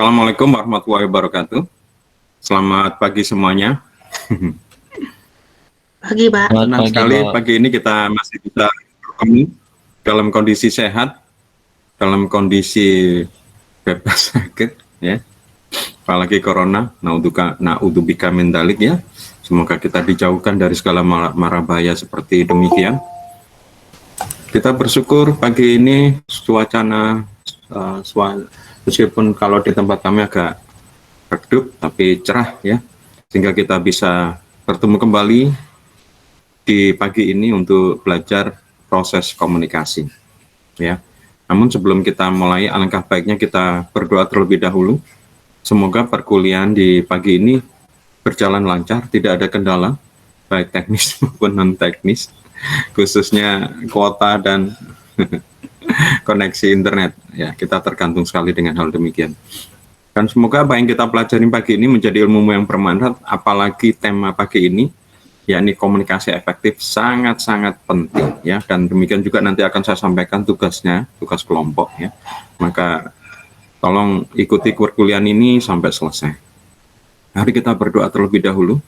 Assalamualaikum warahmatullahi wabarakatuh. Selamat pagi semuanya. Pagi, Pak. Selamat Senang pagi, sekali Pak. pagi ini kita masih bisa bertemu dalam kondisi sehat, dalam kondisi bebas sakit, ya. Apalagi corona, naudzubillah min dzalik, ya. Semoga kita dijauhkan dari segala mara bahaya seperti demikian. Kita bersyukur pagi ini suasana meskipun kalau di tempat kami agak redup tapi cerah, ya, sehingga kita bisa bertemu kembali di pagi ini untuk belajar proses komunikasi, ya. Namun sebelum kita mulai, alangkah baiknya kita berdoa terlebih dahulu. Semoga perkuliahan di pagi ini berjalan lancar, tidak ada kendala baik teknis maupun non teknis, khususnya kuota dan koneksi internet, ya. Kita tergantung sekali dengan hal demikian. Dan semoga apa yang kita pelajari pagi ini menjadi ilmu yang bermanfaat, apalagi tema pagi ini, yakni komunikasi efektif, sangat-sangat penting, ya. Dan demikian juga nanti akan saya sampaikan tugasnya, tugas kelompok, ya. Maka tolong ikuti perkuliahan ini sampai selesai. Mari kita berdoa terlebih dahulu.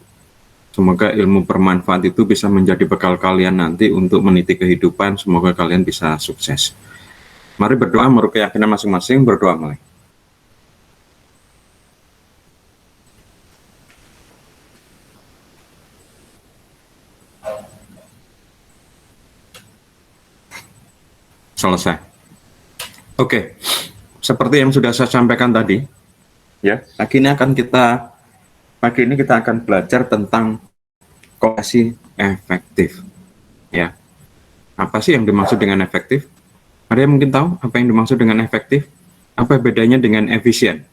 Semoga ilmu bermanfaat itu bisa menjadi bekal kalian nanti untuk meniti kehidupan. Semoga kalian bisa sukses. Mari berdoa menurut keyakinan masing-masing, berdoa mulai. Selesai. Oke, seperti yang sudah saya sampaikan tadi, ya, pagi ini kita akan belajar tentang komunikasi efektif, ya. Apa sih yang dimaksud dengan efektif? Ada yang mungkin tahu apa yang dimaksud dengan efektif? Apa bedanya dengan efisien?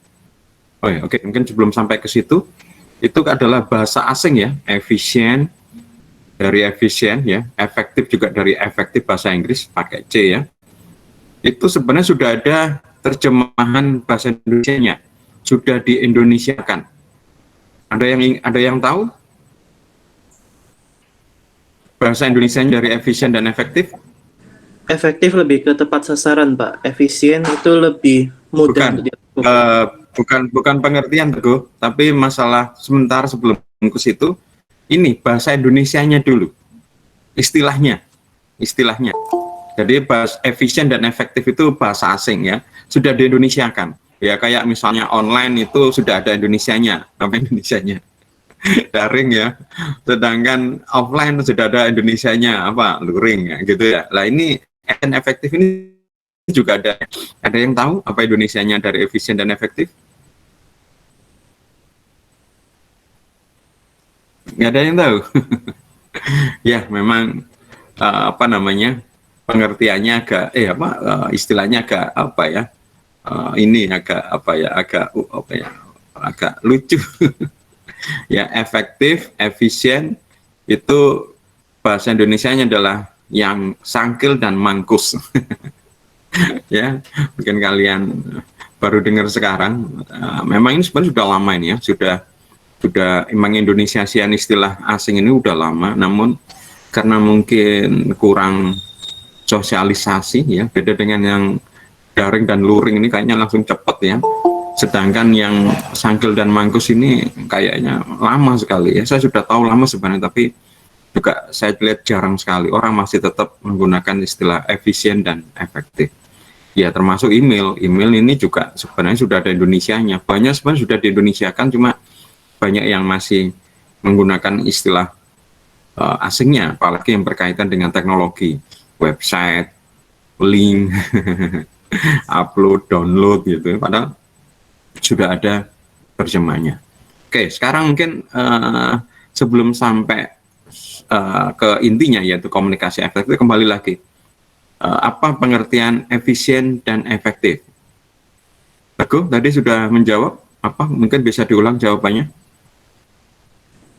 Oh ya, oke, mungkin sebelum sampai ke situ, itu adalah bahasa asing, ya. Efisien dari efisien, ya. Efektif juga dari efektif, bahasa Inggris pakai C, ya. Itu sebenarnya sudah ada terjemahan bahasa Indonesianya, sudah di-Indonesiakan. Ada yang tahu bahasa Indonesianya dari efisien dan efektif? Efektif lebih ke tepat sasaran, Pak. Efisien itu lebih mudah untuk dilakukan. Bukan pengertian, Teguh, tapi masalah sebentar sebelum ke situ, ini bahasa Indonesianya dulu, istilahnya. Jadi bahasa efisien dan efektif itu bahasa asing, ya, sudah di-Indonesiakan. Ya, kayak misalnya online itu sudah ada Indonesianya, nama Indonesianya daring, ya. Sedangkan offline sudah ada Indonesianya, apa, luring, ya, gitu, ya. Lah ini efektif ini juga ada yang tahu apa Indonesianya dari efisien dan efektif? Nggak ada yang tahu. Ya, memang apa namanya, pengertiannya agak istilahnya agak apa ya, ini agak lucu. Ya, efektif, efisien itu bahasa Indonesianya adalah yang sangkil dan mangkus. Ya, mungkin kalian baru dengar sekarang. Memang ini sebenarnya sudah lama ini, ya, sudah mengindonesiasikan istilah asing ini udah lama, namun karena mungkin kurang sosialisasi, ya, beda dengan yang daring dan luring ini kayaknya langsung cepet, ya. Sedangkan yang sangkil dan mangkus ini kayaknya lama sekali, ya. Saya sudah tahu lama sebenarnya, tapi juga saya lihat jarang sekali orang masih tetap menggunakan istilah efisien dan efektif. Ya, termasuk email ini juga sebenarnya sudah ada Indonesianya, banyak sebenarnya sudah di Indonesiakan, cuma banyak yang masih menggunakan istilah asingnya, apalagi yang berkaitan dengan teknologi, website, link, upload, download, gitu. Padahal sudah ada terjemahnya. Oke, sekarang mungkin sebelum sampai ke intinya, yaitu komunikasi efektif, kembali lagi. Apa pengertian efisien dan efektif? Teguh tadi sudah menjawab, apa? Mungkin bisa diulang jawabannya.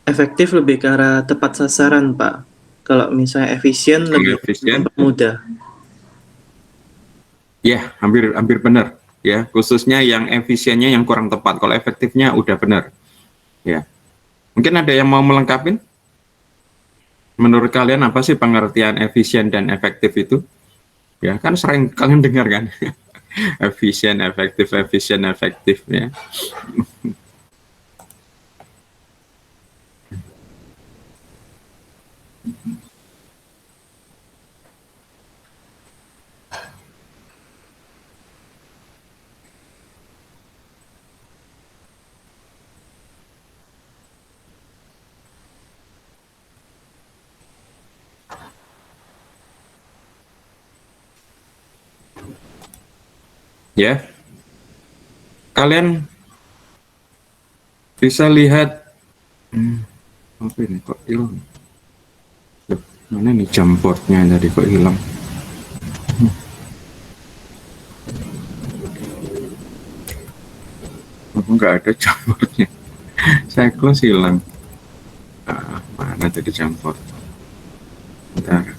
Efektif lebih ke arah tepat sasaran, Pak. Kalau misalnya efisien lebih mudah. Ya, hampir benar, ya. Khususnya yang efisiennya yang kurang tepat. Kalau efektifnya udah benar, ya. Mungkin ada yang mau melengkapi? Menurut kalian apa sih pengertian efisien dan efektif itu? Ya, kan sering kalian dengar, kan? efisien, efektif ya. Ya, kalian bisa lihat apa ini kok hilang? Loh, mana nih jam boardnya tadi kok hilang? Nggak ada jam boardnya. Saya close hilang. Mana tadi jam board? Bentar.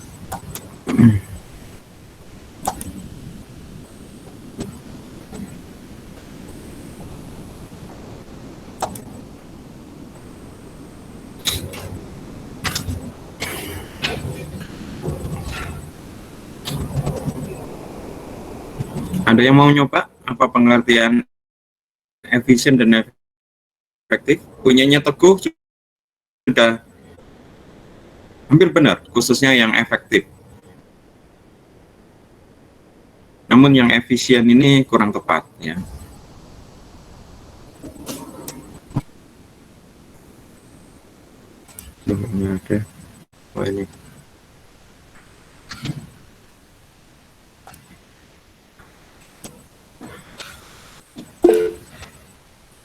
Ada yang mau nyoba apa pengertian efisien dan efektif? Punyanya Teguh sudah hampir benar, khususnya yang efektif. Namun yang efisien ini kurang tepat ya. Ini ada. Oh ini.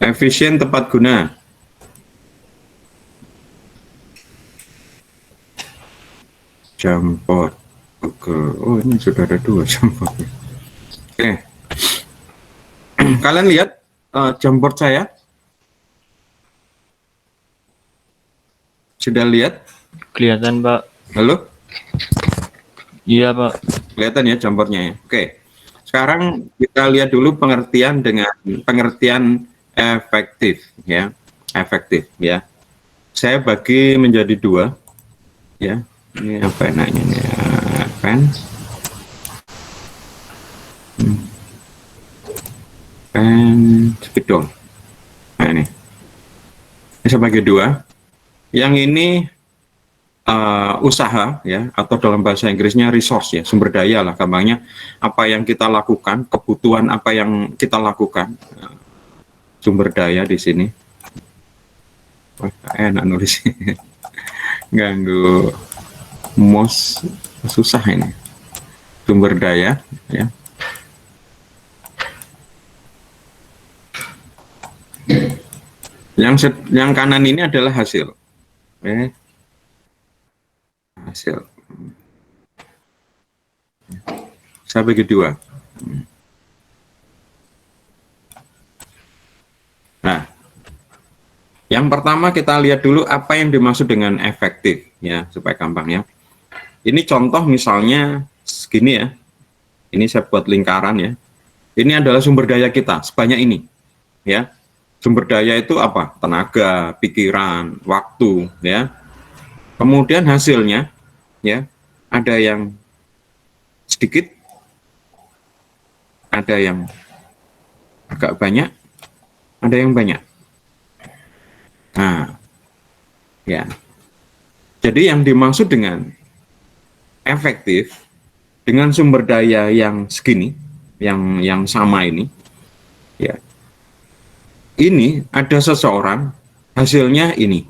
Efisien tepat guna. Jam board. Oke. Oh ini sudah ada 2 jam board. Oke. Kalian lihat jam board saya? Sudah lihat? Kelihatan, Pak. Halo? Iya, Pak. Kelihatan ya jam boardnya ya. Oke. Sekarang kita lihat dulu pengertian dengan pengertian efektif ya. Efektif ya. Saya bagi menjadi 2 ya. Ini apa enaknya nih? Pen. Pen spidol. Nah ini. Saya bagi 2. Yang ini usaha ya, atau dalam bahasa Inggrisnya resource ya, sumber daya lah gampangnya, apa yang kita lakukan, kebutuhan apa yang kita lakukan, sumber daya di sini. Wah, enak nulis. Ganggu mouse susah ini. Sumber daya ya. Yang kanan ini adalah hasil. Hasil. Saya bagi 2. Nah, yang pertama kita lihat dulu apa yang dimaksud dengan efektif ya, supaya gampang ya. Ini contoh misalnya segini ya. Ini saya buat lingkaran ya. Ini adalah sumber daya kita sebanyak ini ya. Sumber daya itu apa? Tenaga, pikiran, waktu ya. Kemudian hasilnya ya, ada yang sedikit, ada yang agak banyak, ada yang banyak. Nah, ya. Jadi yang dimaksud dengan efektif dengan sumber daya yang segini, yang sama ini, ya. Ini ada seseorang, hasilnya ini.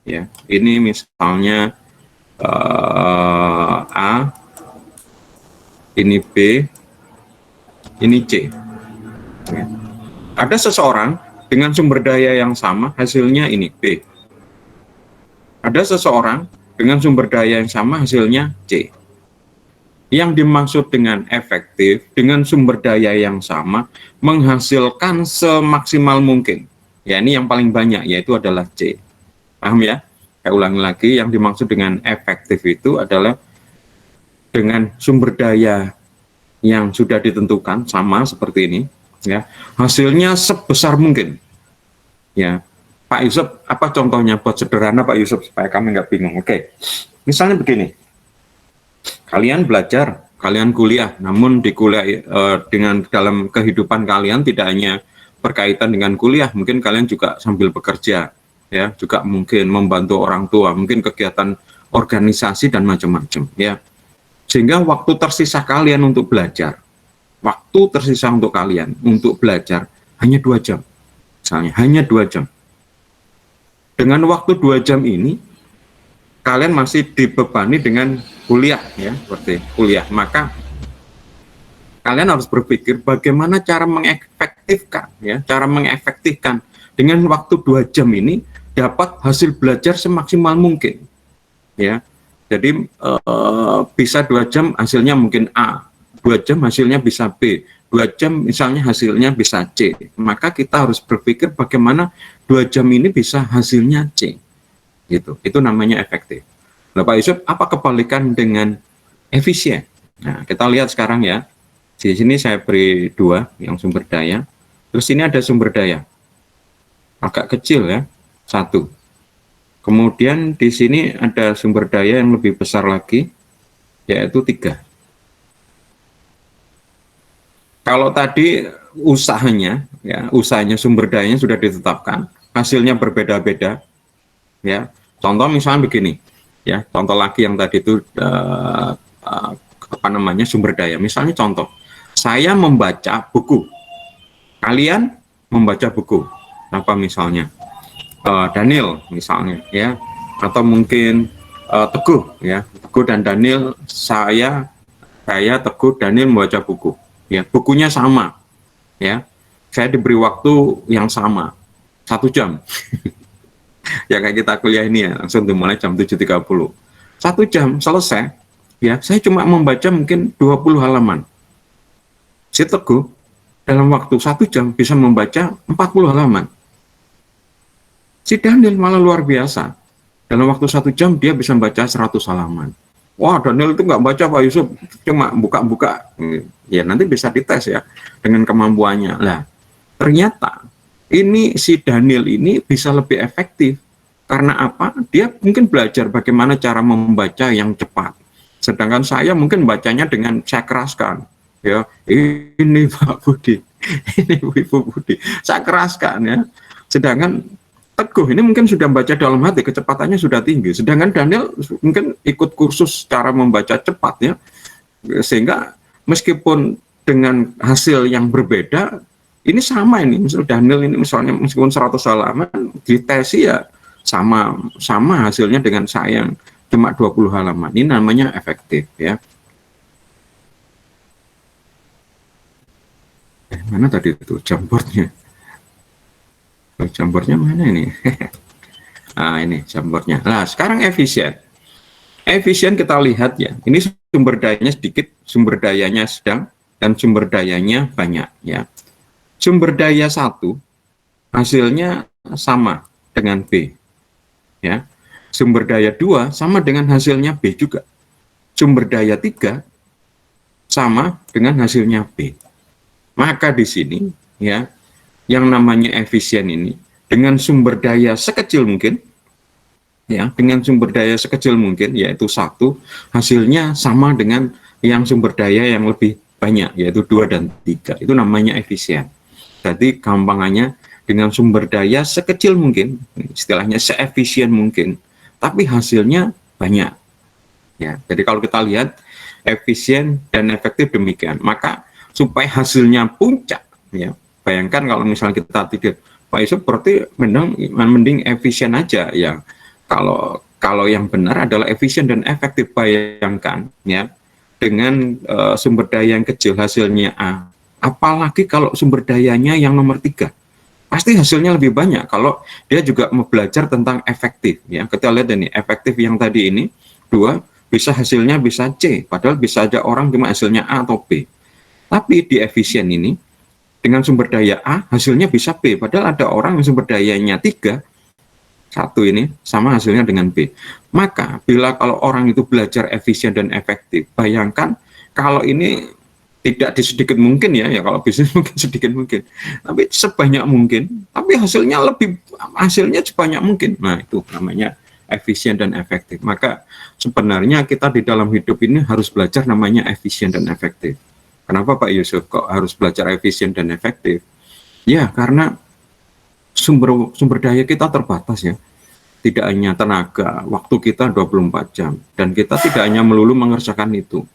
Ya, ini misalnya A, ini B, ini C. Ya. Ada seseorang dengan sumber daya yang sama, hasilnya ini B. Ada seseorang dengan sumber daya yang sama, hasilnya C. Yang dimaksud dengan efektif, dengan sumber daya yang sama, menghasilkan semaksimal mungkin. Ya, ini yang paling banyak, yaitu adalah C. Paham ya? Saya ulangi lagi, yang dimaksud dengan efektif itu adalah dengan sumber daya yang sudah ditentukan, sama seperti ini, ya, hasilnya sebesar mungkin. Ya, Pak Yusuf, apa contohnya buat sederhana Pak Yusuf, supaya kami nggak bingung. Oke, misalnya begini. Kalian belajar kalian kuliah, namun di kuliah dengan dalam kehidupan kalian tidak hanya berkaitan dengan kuliah, mungkin kalian juga sambil bekerja, ya, juga mungkin membantu orang tua, mungkin kegiatan organisasi dan macam-macam, ya. Sehingga waktu tersisa kalian untuk belajar, waktu tersisa untuk kalian untuk belajar hanya 2 jam, misalnya hanya 2 jam. Dengan waktu 2 jam ini, kalian masih dibebani dengan kuliah, ya, seperti kuliah. Maka kalian harus berpikir bagaimana cara mengefektifkan, ya, cara mengefektifkan dengan waktu 2 jam ini dapat hasil belajar semaksimal mungkin, ya. Jadi bisa 2 jam hasilnya mungkin A, 2 jam hasilnya bisa B, 2 jam misalnya hasilnya bisa C. Maka kita harus berpikir bagaimana 2 jam ini bisa hasilnya C. Gitu. Itu namanya efektif. Nah, Pak Yusuf, apa kebalikan dengan efisien? Nah, kita lihat sekarang ya. Di sini saya beri 2 yang sumber daya. Terus ini ada sumber daya. Agak kecil ya, 1. Kemudian di sini ada sumber daya yang lebih besar lagi, yaitu 3. Kalau tadi usahanya, ya, usahanya sumber dayanya sudah ditetapkan, hasilnya berbeda-beda, ya. Contoh misalnya begini, ya, contoh lagi yang tadi itu apa namanya sumber daya. Misalnya contoh, saya membaca buku, kalian membaca buku, apa misalnya Daniel misalnya, ya, atau mungkin Teguh, ya, Teguh dan Daniel, saya Teguh, Daniel membaca buku. Ya, bukunya sama, ya. Saya diberi waktu yang sama, 1 jam. Ya kayak kita kuliah ini ya, langsung dimulai jam 7.30. 1 jam selesai, ya. Saya cuma membaca mungkin 20 halaman. Si Teguh dalam waktu 1 jam bisa membaca 40 halaman. Si Daniel malah luar biasa. Dalam waktu 1 jam dia bisa membaca 100 halaman. Wah, Daniel itu nggak baca Pak Yusuf, cuma buka-buka. Ya nanti bisa dites ya dengan kemampuannya. Lah, ternyata ini si Daniel ini bisa lebih efektif. Karena apa? Dia mungkin belajar bagaimana cara membaca yang cepat. Sedangkan saya mungkin bacanya dengan saya keraskan. Ya, ini Pak Budi, ini Ibu Budi. Saya keraskan ya. Sedangkan Teguh ini mungkin sudah membaca dalam hati, kecepatannya sudah tinggi. Sedangkan Daniel mungkin ikut kursus cara membaca cepat ya. Sehingga meskipun dengan hasil yang berbeda, ini sama ini. Misalnya Daniel ini misalnya meskipun 100 halaman, ditesi ya sama hasilnya dengan saya yang cuma 20 halaman. Ini namanya efektif ya. Mana tadi itu jambornya? Jambornya mana ini? Nah, ini jambornya. Nah, sekarang efisien. Efisien kita lihat ya. Ini sumber dayanya sedikit, sumber dayanya sedang, dan sumber dayanya banyak ya. Sumber daya 1 hasilnya sama dengan B. Ya. Sumber daya 2 sama dengan hasilnya B juga. Sumber daya 3 sama dengan hasilnya B. Maka di sini ya, yang namanya efisien ini dengan sumber daya sekecil mungkin, ya, dengan sumber daya sekecil mungkin, yaitu 1, hasilnya sama dengan yang sumber daya yang lebih banyak, yaitu 2 dan 3. Itu namanya efisien. Jadi gampangannya dengan sumber daya sekecil mungkin, istilahnya seefisien mungkin, tapi hasilnya banyak. Ya, jadi kalau kita lihat efisien dan efektif demikian, maka supaya hasilnya puncak, ya. Bayangkan kalau misalnya kita tidak, Pak Yusuf berarti mending efisien aja ya. Kalau yang benar adalah efisien dan efektif. Bayangkan ya, dengan sumber daya yang kecil hasilnya A. Apalagi kalau sumber dayanya yang nomor 3, pasti hasilnya lebih banyak. Kalau dia juga mau belajar tentang efektif ya. Kita lihat ini efektif yang tadi ini 2 bisa hasilnya bisa C, padahal bisa aja orang cuma hasilnya A atau B. Tapi di efisien ini dengan sumber daya A, hasilnya bisa B. Padahal ada orang yang sumber dayanya 3, 1 ini, sama hasilnya dengan B. Maka, bila kalau orang itu belajar efisien dan efektif, bayangkan kalau ini tidak sedikit mungkin ya kalau bisnis mungkin sedikit mungkin. Tapi sebanyak mungkin, tapi hasilnya sebanyak mungkin. Nah, itu namanya efisien dan efektif. Maka sebenarnya kita di dalam hidup ini harus belajar namanya efisien dan efektif. Kenapa Pak Yusuf kok harus belajar efisien dan efektif? Ya, karena sumber daya kita terbatas ya. Tidak hanya tenaga, waktu kita 24 jam. Dan kita tidak hanya melulu mengerjakan itu.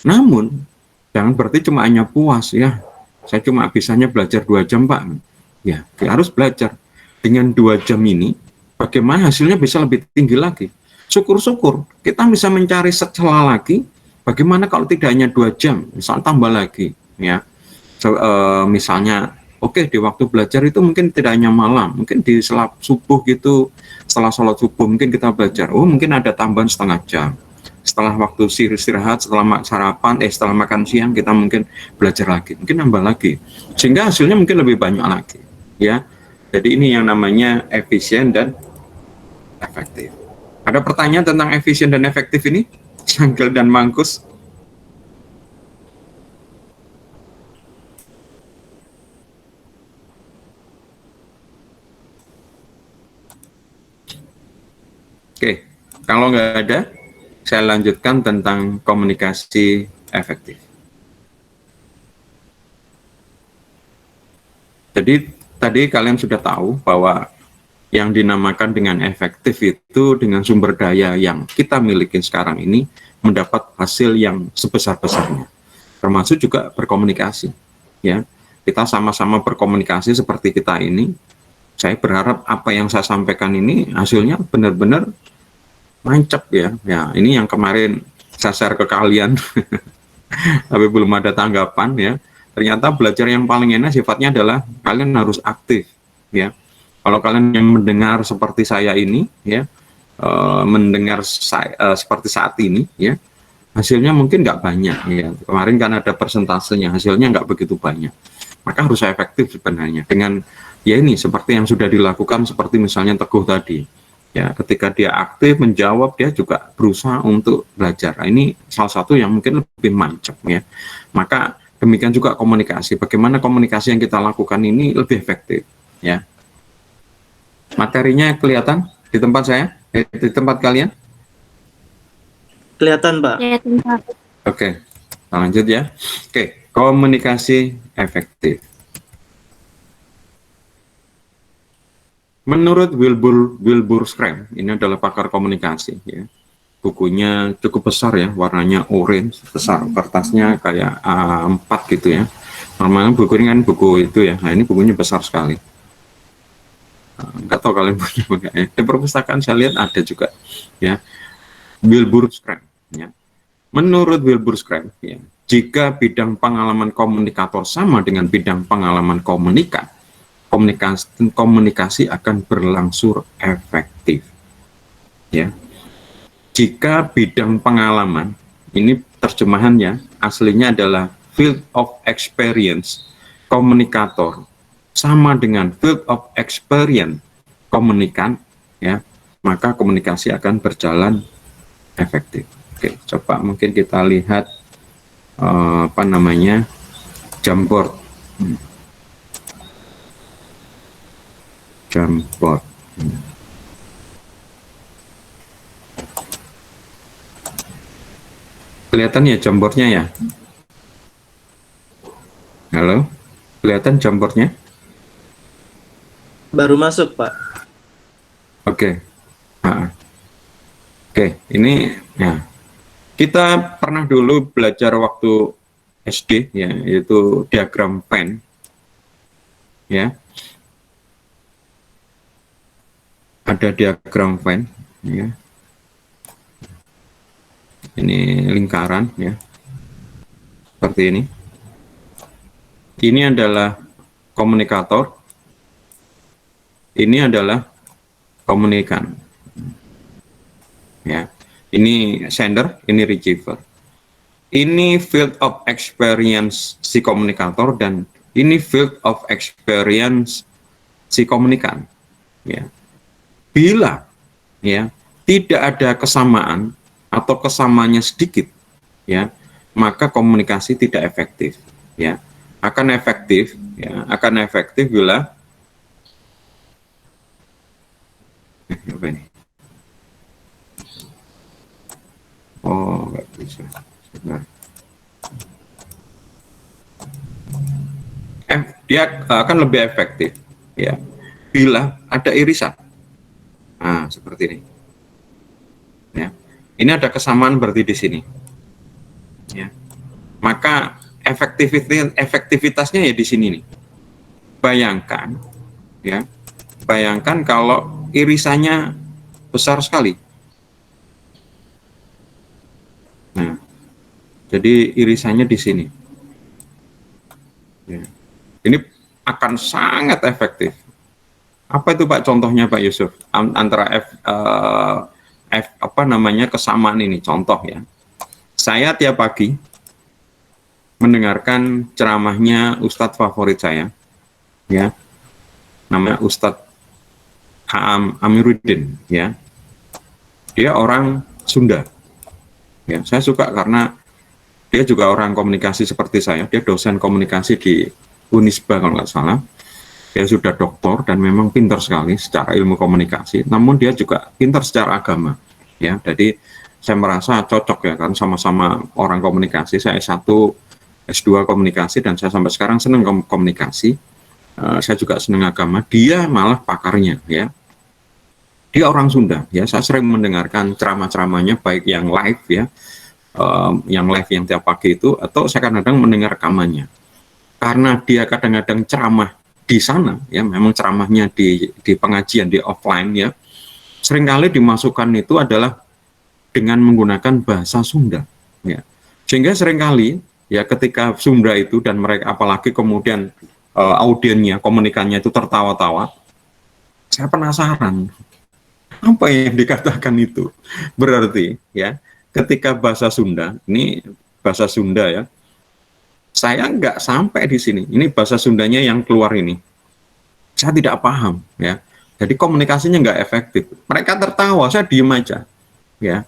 Namun, jangan berarti cuma hanya puas ya. Saya cuma bisanya belajar 2 jam Pak. Ya, kita harus belajar. Dengan 2 jam ini, bagaimana hasilnya bisa lebih tinggi lagi. Syukur-syukur, kita bisa mencari secela lagi. Bagaimana kalau tidak hanya 2 jam, misalnya tambah lagi. Ya, misalnya, oke, di waktu belajar itu mungkin tidak hanya malam, mungkin di setelah subuh gitu, setelah sholat subuh mungkin kita belajar, mungkin ada tambahan setengah jam. Setelah waktu istirahat, setelah sarapan, setelah makan siang kita mungkin belajar lagi, mungkin nambah lagi, sehingga hasilnya mungkin lebih banyak lagi, ya. Jadi ini yang namanya efisien dan efektif. Ada pertanyaan tentang efisien dan efektif ini, Sangkel dan Mangkus? Oke, kalau nggak ada, saya lanjutkan tentang komunikasi efektif. Jadi tadi kalian sudah tahu bahwa yang dinamakan dengan efektif itu dengan sumber daya yang kita miliki sekarang ini mendapat hasil yang sebesar-besarnya, termasuk juga berkomunikasi. Ya, kita sama-sama berkomunikasi seperti kita ini. Saya berharap apa yang saya sampaikan ini hasilnya benar-benar mancep ya. Ya, ini yang kemarin saya share ke kalian, tapi belum ada tanggapan ya. Ternyata belajar yang paling enak sifatnya adalah kalian harus aktif ya. Kalau kalian yang mendengar seperti saya ini ya, mendengar seperti saat ini ya, hasilnya mungkin nggak banyak ya. Kemarin kan ada persentasenya, hasilnya nggak begitu banyak. Maka harus efektif sebenarnya dengan ya ini seperti yang sudah dilakukan, seperti misalnya Teguh tadi. Ya, ketika dia aktif menjawab, dia juga berusaha untuk belajar. Nah, ini salah satu yang mungkin lebih mancep ya. Maka demikian juga komunikasi. Bagaimana komunikasi yang kita lakukan ini lebih efektif ya. Materinya kelihatan di tempat saya, di tempat kalian? Kelihatan, Pak. Kelihatan, Pak. Oke, lanjut ya. Oke, komunikasi efektif. Menurut Wilbur Scrum, ini adalah pakar komunikasi ya. Bukunya cukup besar ya, warnanya orange, besar, kertasnya kayak A4 gitu ya. Normalnya buku ini kan buku itu ya, nah ini bukunya besar sekali. Nggak tahu kalian punya enggak ya. Di perpustakaan saya lihat ada juga ya. Wilbur Scrum ya. Menurut Wilbur Scrum ya, jika bidang pengalaman komunikator sama dengan bidang pengalaman komunikasi akan berlangsung efektif ya. Jika bidang pengalaman, ini terjemahannya aslinya adalah field of experience komunikator sama dengan field of experience komunikan ya, maka komunikasi akan berjalan efektif. Oke, coba mungkin kita lihat apa namanya Jamboard. Jamboard. Kelihatan ya jamboardnya ya? Halo? Kelihatan jamboardnya? Baru masuk, Pak. Oke. Oke, ini ya. Kita pernah dulu belajar waktu SD ya, yaitu diagram Venn. Ya. Ada diagram Venn ya. Ini lingkaran ya. Seperti ini. Ini adalah komunikator. Ini adalah komunikan. Ya. Ini sender, ini receiver. Ini field of experience si komunikator dan ini field of experience si komunikan. Ya. Bila ya tidak ada kesamaan atau kesamaannya sedikit, ya, maka komunikasi tidak efektif. Ya, akan efektif bila Nah, dia akan lebih efektif ya bila ada irisan. Nah, seperti ini. Ya. Ini ada kesamaan berarti di sini. Ya. Maka efektivitasnya ya di sini nih. Bayangkan ya. Bayangkan kalau irisannya besar sekali. Nah, jadi irisannya di sini. Ya. Ini akan sangat efektif. Apa itu Pak contohnya Pak Yusuf? Antara apa namanya kesamaan ini, contoh ya. Saya tiap pagi mendengarkan ceramahnya Ustadz favorit saya, ya, namanya Ustadz Haam Amiruddin, ya. Dia orang Sunda, ya. Saya suka karena dia juga orang komunikasi seperti saya. Dia dosen komunikasi di Unisba kalau nggak salah. Dia sudah doktor dan memang pintar sekali secara ilmu komunikasi. Namun dia juga pintar secara agama, ya. Jadi saya merasa cocok ya, kan sama-sama orang komunikasi. Saya S1, S2 komunikasi dan saya sampai sekarang senang komunikasi. Saya juga senang agama. Dia malah pakarnya, ya. Dia orang Sunda, ya. Saya sering mendengarkan ceramah-ceramahnya, baik yang live ya, yang tiap pagi itu, atau saya kadang-kadang mendengar rekamannya. Karena dia kadang-kadang ceramah di sana, ya, memang ceramahnya di pengajian di offline ya, seringkali dimasukkan itu adalah dengan menggunakan bahasa Sunda, ya. Sehingga seringkali ya ketika Sunda itu dan mereka apalagi kemudian audiennya, komunikannya itu tertawa-tawa, saya penasaran apa yang dikatakan itu. Berarti ya ketika bahasa Sunda, ini bahasa Sunda ya, saya nggak sampai di sini. Ini bahasa Sundanya yang keluar ini. Saya tidak paham, ya. Jadi komunikasinya nggak efektif. Mereka tertawa, saya diem aja, ya.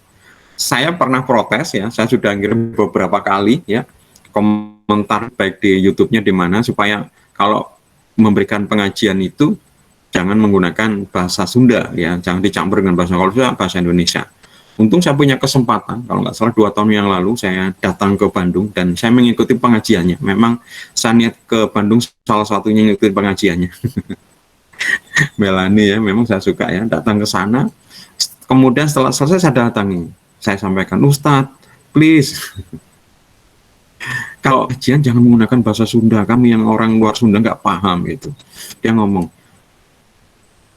Saya pernah protes, ya. Saya sudah ngirim beberapa kali, ya, komentar baik di YouTube-nya di mana supaya kalau memberikan pengajian itu jangan menggunakan bahasa Sunda, ya. Jangan dicampur dengan bahasa Indonesia. Untung saya punya kesempatan, kalau nggak salah 2 tahun yang lalu saya datang ke Bandung dan saya mengikuti pengajiannya. Memang saya niat ke Bandung salah satunya mengikuti pengajiannya. Melani ya, memang saya suka ya, datang ke sana. Kemudian setelah selesai saya datangi, saya sampaikan, Ustadz, please, kalau kajian jangan menggunakan bahasa Sunda, kami yang orang luar Sunda nggak paham gitu. Dia ngomong,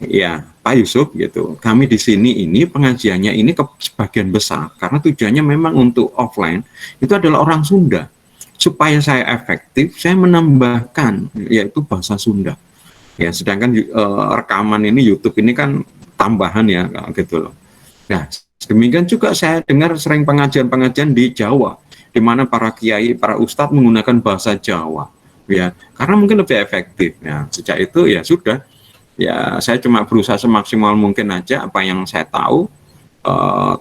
ya Pak Yusuf gitu, kami di sini ini pengajiannya ini sebagian besar karena tujuannya memang untuk offline itu adalah orang Sunda. Supaya saya efektif, saya menambahkan yaitu bahasa Sunda. Ya, sedangkan rekaman ini YouTube ini kan tambahan ya gitu loh. Nah, demikian juga saya dengar sering pengajian-pengajian di Jawa, di mana para kiai, para ustadz menggunakan bahasa Jawa, ya, karena mungkin lebih efektif. Ya, sejak itu ya sudah. Ya, saya cuma berusaha semaksimal mungkin aja apa yang saya tahu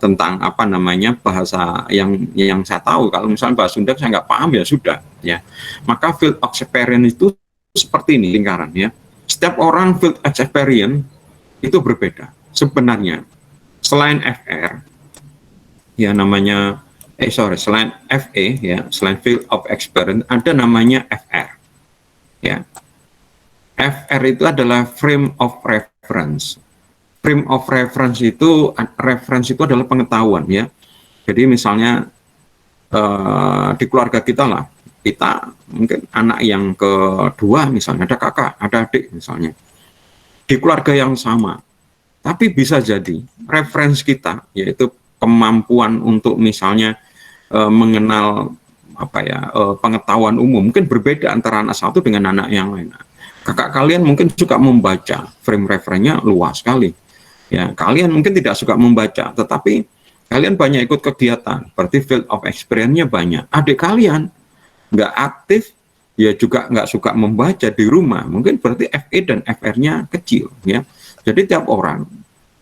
tentang apa namanya bahasa yang saya tahu. Kalau misalnya bahasa Sunda saya nggak paham ya sudah, ya. Maka field experience itu seperti ini lingkaran ya. Setiap orang field experience itu berbeda. Sebenarnya selain FR, ya namanya selain FE ya, selain field of experience ada namanya FR, ya. FR itu adalah frame of reference. Frame of reference itu adalah pengetahuan ya. Jadi misalnya di keluarga kita lah, kita mungkin anak yang kedua misalnya, ada kakak, ada adik misalnya. Di keluarga yang sama. Tapi bisa jadi referensi kita yaitu kemampuan untuk misalnya mengenal apa ya pengetahuan umum mungkin berbeda antara anak satu dengan anak yang lain. Kakak kalian mungkin suka membaca, frame referensinya luas sekali. Ya, kalian mungkin tidak suka membaca, tetapi kalian banyak ikut kegiatan, berarti field of experience-nya banyak. Adik kalian nggak aktif, ya juga nggak suka membaca di rumah, mungkin berarti FE dan FR-nya kecil. Ya, jadi tiap orang,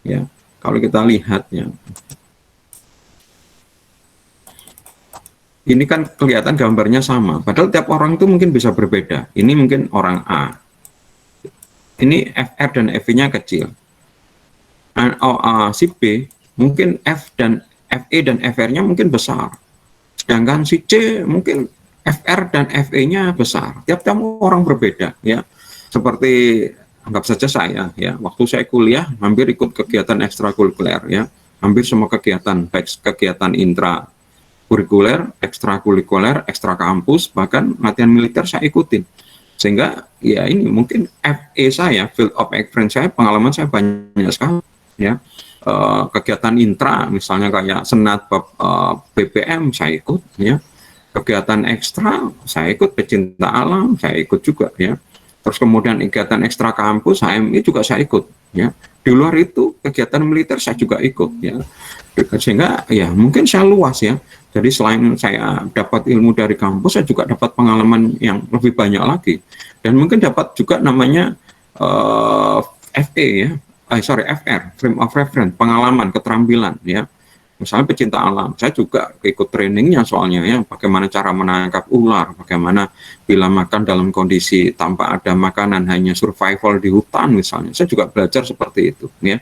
ya kalau kita lihat ya, ini kan kelihatan gambarnya sama, padahal tiap orang itu mungkin bisa berbeda. Ini mungkin orang A. Ini FR dan FE-nya kecil. Si B, mungkin FE dan FR-nya mungkin besar. sedangkan si C mungkin FR dan FE-nya besar. Tiap-tiap orang berbeda, ya. Seperti anggap saja saya, ya, waktu saya kuliah hampir ikut kegiatan ekstrakurikuler, ya, hampir semua kegiatan, baik kegiatan intra kurikuler, ekstrakurikuler, ekstra kampus, bahkan latihan militer saya ikutin. Sehingga ya ini mungkin FE saya, field of experience saya, pengalaman saya banyak sekali, ya. Kegiatan intra misalnya kayak senat BPM saya ikut, ya. Kegiatan ekstra saya ikut, pecinta alam saya ikut juga, ya. Terus kemudian kegiatan ekstra kampus HMI juga saya ikut, ya. Di luar itu kegiatan militer saya juga ikut, ya. Sehingga ya mungkin saya luas, ya. Jadi selain saya dapat ilmu dari kampus, saya juga dapat pengalaman yang lebih banyak lagi, dan mungkin dapat juga namanya FE, ya. FR, frame of reference, pengalaman, keterampilan, ya. Misalnya pecinta alam, saya juga ikut trainingnya soalnya, ya, bagaimana cara menangkap ular, bagaimana bila makan dalam kondisi tanpa ada makanan, hanya survival di hutan misalnya, saya juga belajar seperti itu, ya.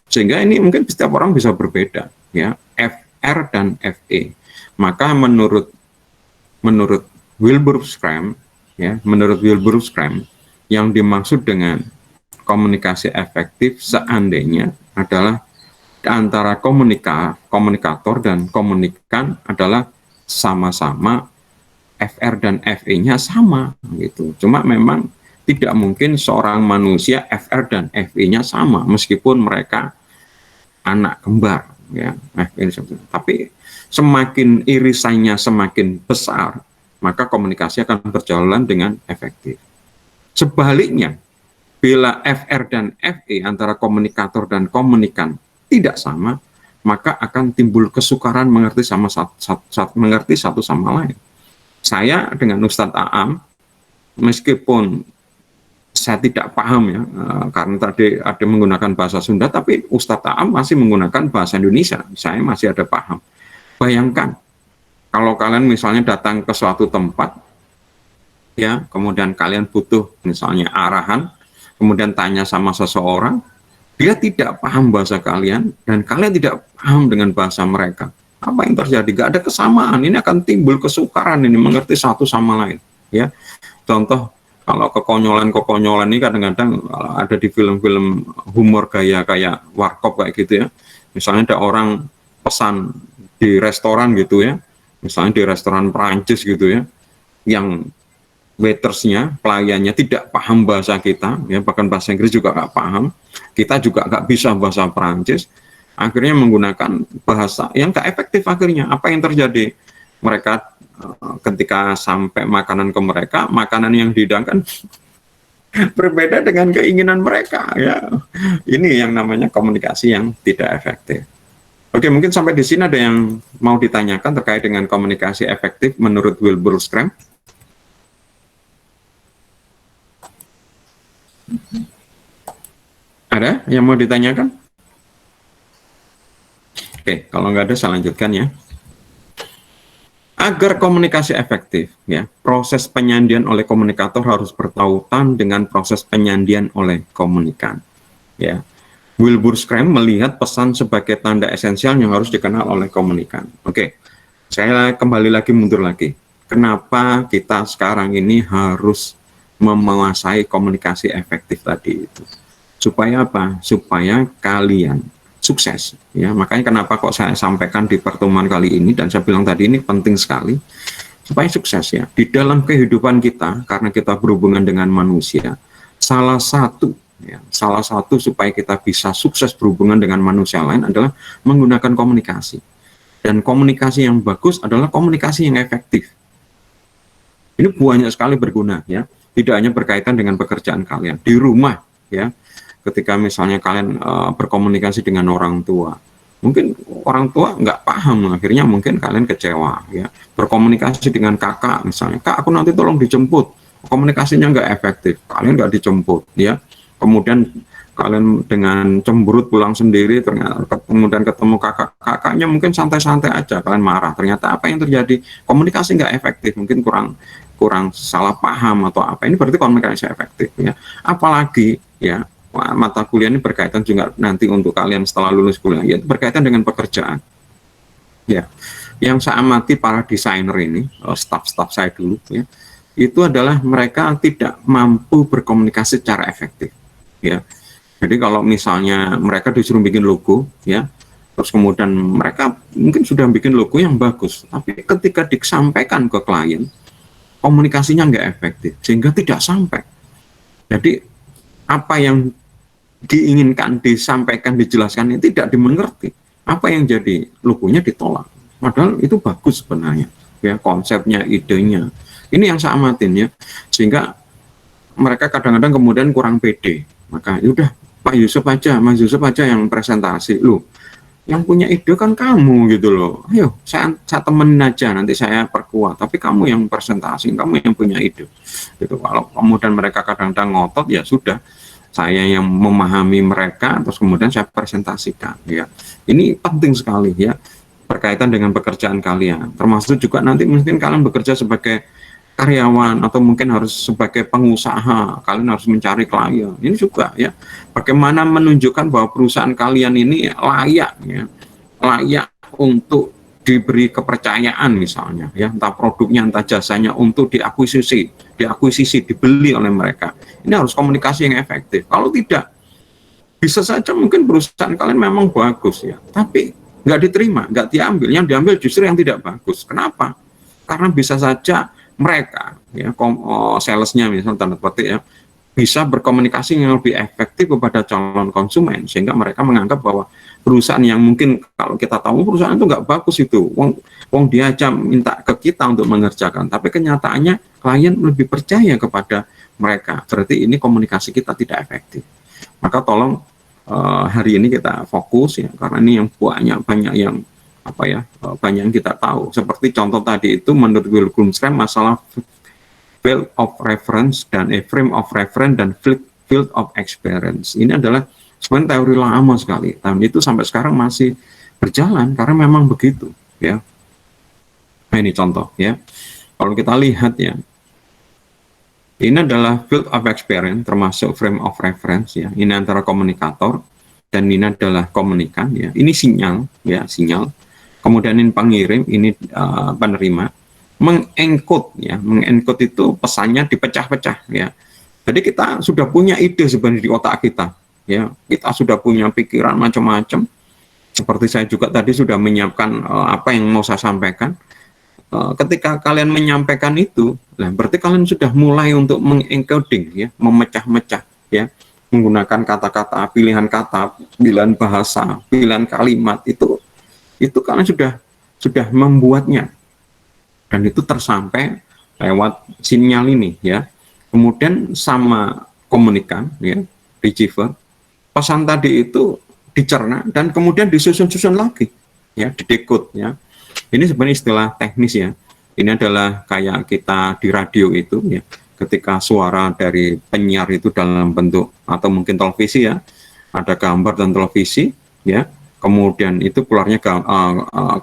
Sehingga ini mungkin setiap orang bisa berbeda, ya, FR dan FE. Maka menurut Wilbur Schramm, ya, menurut Wilbur Schramm, yang dimaksud dengan komunikasi efektif seandainya adalah antara komunikator dan komunikan adalah sama-sama FR dan FE-nya sama, gitu. Cuma memang tidak mungkin seorang manusia FR dan FE-nya sama meskipun mereka anak kembar, ya. Tapi semakin irisannya semakin besar, maka komunikasi akan berjalan dengan efektif. Sebaliknya, bila FR dan FE antara komunikator dan komunikan tidak sama, maka akan timbul kesukaran mengerti mengerti satu sama lain. Saya dengan Ustadz Aam, meskipun saya tidak paham, ya, karena tadi ada menggunakan bahasa Sunda, tapi Ustadz Aam masih menggunakan bahasa Indonesia, saya masih ada paham. Bayangkan kalau kalian misalnya datang ke suatu tempat, ya, kemudian kalian butuh misalnya arahan, kemudian tanya sama seseorang, dia tidak paham bahasa kalian, dan kalian tidak paham dengan bahasa mereka. Apa yang terjadi? Gak ada kesamaan. Ini akan timbul kesukaran ini mengerti satu sama lain. Ya, contoh kalau kekonyolan ini kadang-kadang ada di film-film humor gaya kayak warkop kayak gitu, ya. Misalnya ada orang pesan di restoran gitu, ya. Misalnya di restoran Perancis gitu, ya, yang waitersnya, pelayannya tidak paham bahasa kita, ya, bahkan bahasa Inggris juga nggak paham, kita juga nggak bisa bahasa Perancis, akhirnya menggunakan bahasa yang nggak efektif. Akhirnya apa yang terjadi? Mereka ketika sampai makanan ke mereka, makanan yang dihidangkan berbeda dengan keinginan mereka, ya. Ini yang namanya komunikasi yang tidak efektif. Oke, mungkin sampai di sini ada yang mau ditanyakan terkait dengan komunikasi efektif menurut Wilbur Schramm. Ada yang mau ditanyakan? Oke, kalau nggak ada saya lanjutkan, ya. Agar komunikasi efektif, ya, proses penyandian oleh komunikator harus bertautan dengan proses penyandian oleh komunikan, ya. Wilbur Schramm melihat pesan sebagai tanda esensial yang harus dikenal oleh komunikan. Oke, saya kembali lagi, mundur lagi. Kenapa kita sekarang ini harus menguasai komunikasi efektif tadi itu? Supaya apa? Supaya kalian sukses, ya. Makanya kenapa kok saya sampaikan di pertemuan kali ini, dan saya bilang tadi ini penting sekali supaya sukses, ya, di dalam kehidupan kita. Karena kita berhubungan dengan manusia, salah satu supaya kita bisa sukses berhubungan dengan manusia lain adalah menggunakan komunikasi. Dan komunikasi yang bagus adalah komunikasi yang efektif. Ini banyak sekali berguna, ya. Tidak hanya berkaitan dengan pekerjaan kalian di rumah, ya. Ketika misalnya kalian berkomunikasi dengan orang tua, mungkin orang tua nggak paham, akhirnya mungkin kalian kecewa, ya. Berkomunikasi dengan kakak misalnya, kak aku nanti tolong dijemput, komunikasinya nggak efektif, kalian nggak dijemput, ya. Kemudian kalian dengan cemberut pulang sendiri, ternyata kemudian ketemu kakaknya mungkin santai-santai aja, kalian marah, ternyata apa yang terjadi? Komunikasi nggak efektif, mungkin kurang salah paham atau apa. Ini berarti komunikasi efektif, ya. Apalagi, ya, mata kuliah ini berkaitan juga nanti untuk kalian setelah lulus kuliah, yaitu berkaitan dengan pekerjaan, ya. yang saya amati para desainer ini, staff-staff saya dulu ya, itu adalah mereka tidak mampu berkomunikasi secara efektif ya. Jadi kalau misalnya mereka disuruh bikin logo ya, terus kemudian mereka mungkin sudah bikin logo yang bagus, tapi ketika disampaikan ke klien komunikasinya nggak efektif sehingga tidak sampai. Jadi apa yang diinginkan disampaikan dijelaskan ini tidak dimengerti, apa yang jadi logonya ditolak, padahal itu bagus sebenarnya ya, konsepnya, idenya. Ini yang saya amatin ya, sehingga mereka kadang-kadang kemudian kurang pede. Maka yaudah Pak Yusuf aja, Mas Yusuf aja yang presentasi. Loh, yang punya ide kan kamu gitu loh. Ayo, saya temenin aja, nanti saya perkuat. Tapi kamu yang presentasi, kamu yang punya ide. Gitu. Kalau kemudian mereka kadang-kadang ngotot, ya sudah. Saya yang memahami mereka, terus kemudian saya presentasikan. Ya, ini penting sekali ya, berkaitan dengan pekerjaan kalian. Termasuk juga nanti mungkin kalian bekerja sebagai karyawan atau mungkin harus sebagai pengusaha, kalian harus mencari klien. Ini juga ya, bagaimana menunjukkan bahwa perusahaan kalian ini layak ya, layak untuk diberi kepercayaan misalnya ya, entah produknya entah jasanya untuk diakuisisi, dibeli oleh mereka. Ini harus komunikasi yang efektif. Kalau tidak, bisa saja mungkin perusahaan kalian memang bagus ya, tapi nggak diterima, nggak diambil. Yang diambil justru yang tidak bagus. Kenapa? Karena bisa saja mereka ya, salesnya misalnya tanda petik ya, bisa berkomunikasi yang lebih efektif kepada calon konsumen, sehingga mereka menganggap bahwa perusahaan yang mungkin kalau kita tahu perusahaan itu nggak bagus itu, wong dia aja minta ke kita untuk mengerjakan, tapi kenyataannya klien lebih percaya kepada mereka, berarti ini komunikasi kita tidak efektif. Maka tolong hari ini kita fokus ya, karena ini yang banyak yang apa ya, banyak yang kita tahu. Seperti contoh tadi itu menurut Will Gluckstein masalah field of reference dan frame of reference dan field of experience. Ini adalah sebenarnya teori lama sekali, dan itu sampai sekarang masih berjalan karena memang begitu ya. Nah, ini contoh ya. Kalau kita lihat ya, ini adalah field of experience termasuk frame of reference ya. Ini antara komunikator dan ini adalah komunikan ya. Ini sinyal ya, sinyal. Kemudian ini pengirim, ini penerima. Mengencode ya, mengencode itu pesannya dipecah-pecah ya. Jadi kita sudah punya ide sebenarnya di otak kita ya. Kita sudah punya pikiran macam-macam. Seperti saya juga tadi sudah menyiapkan apa yang mau saya sampaikan. Ketika kalian menyampaikan itu, nah berarti kalian sudah mulai untuk mengencoding ya, memecah-mecah ya, menggunakan kata-kata, pilihan kata, pilihan bahasa, pilihan kalimat itu kalian sudah membuatnya, dan itu tersampai lewat sinyal ini ya. Kemudian sama komunikan ya, receiver, pesan tadi itu dicerna dan kemudian disusun-susun lagi ya, didekode ya. Ini sebenarnya istilah teknis ya. Ini adalah kayak kita di radio itu ya, ketika suara dari penyiar itu dalam bentuk atau mungkin televisi ya, ada gambar dan televisi ya, kemudian itu keluarnya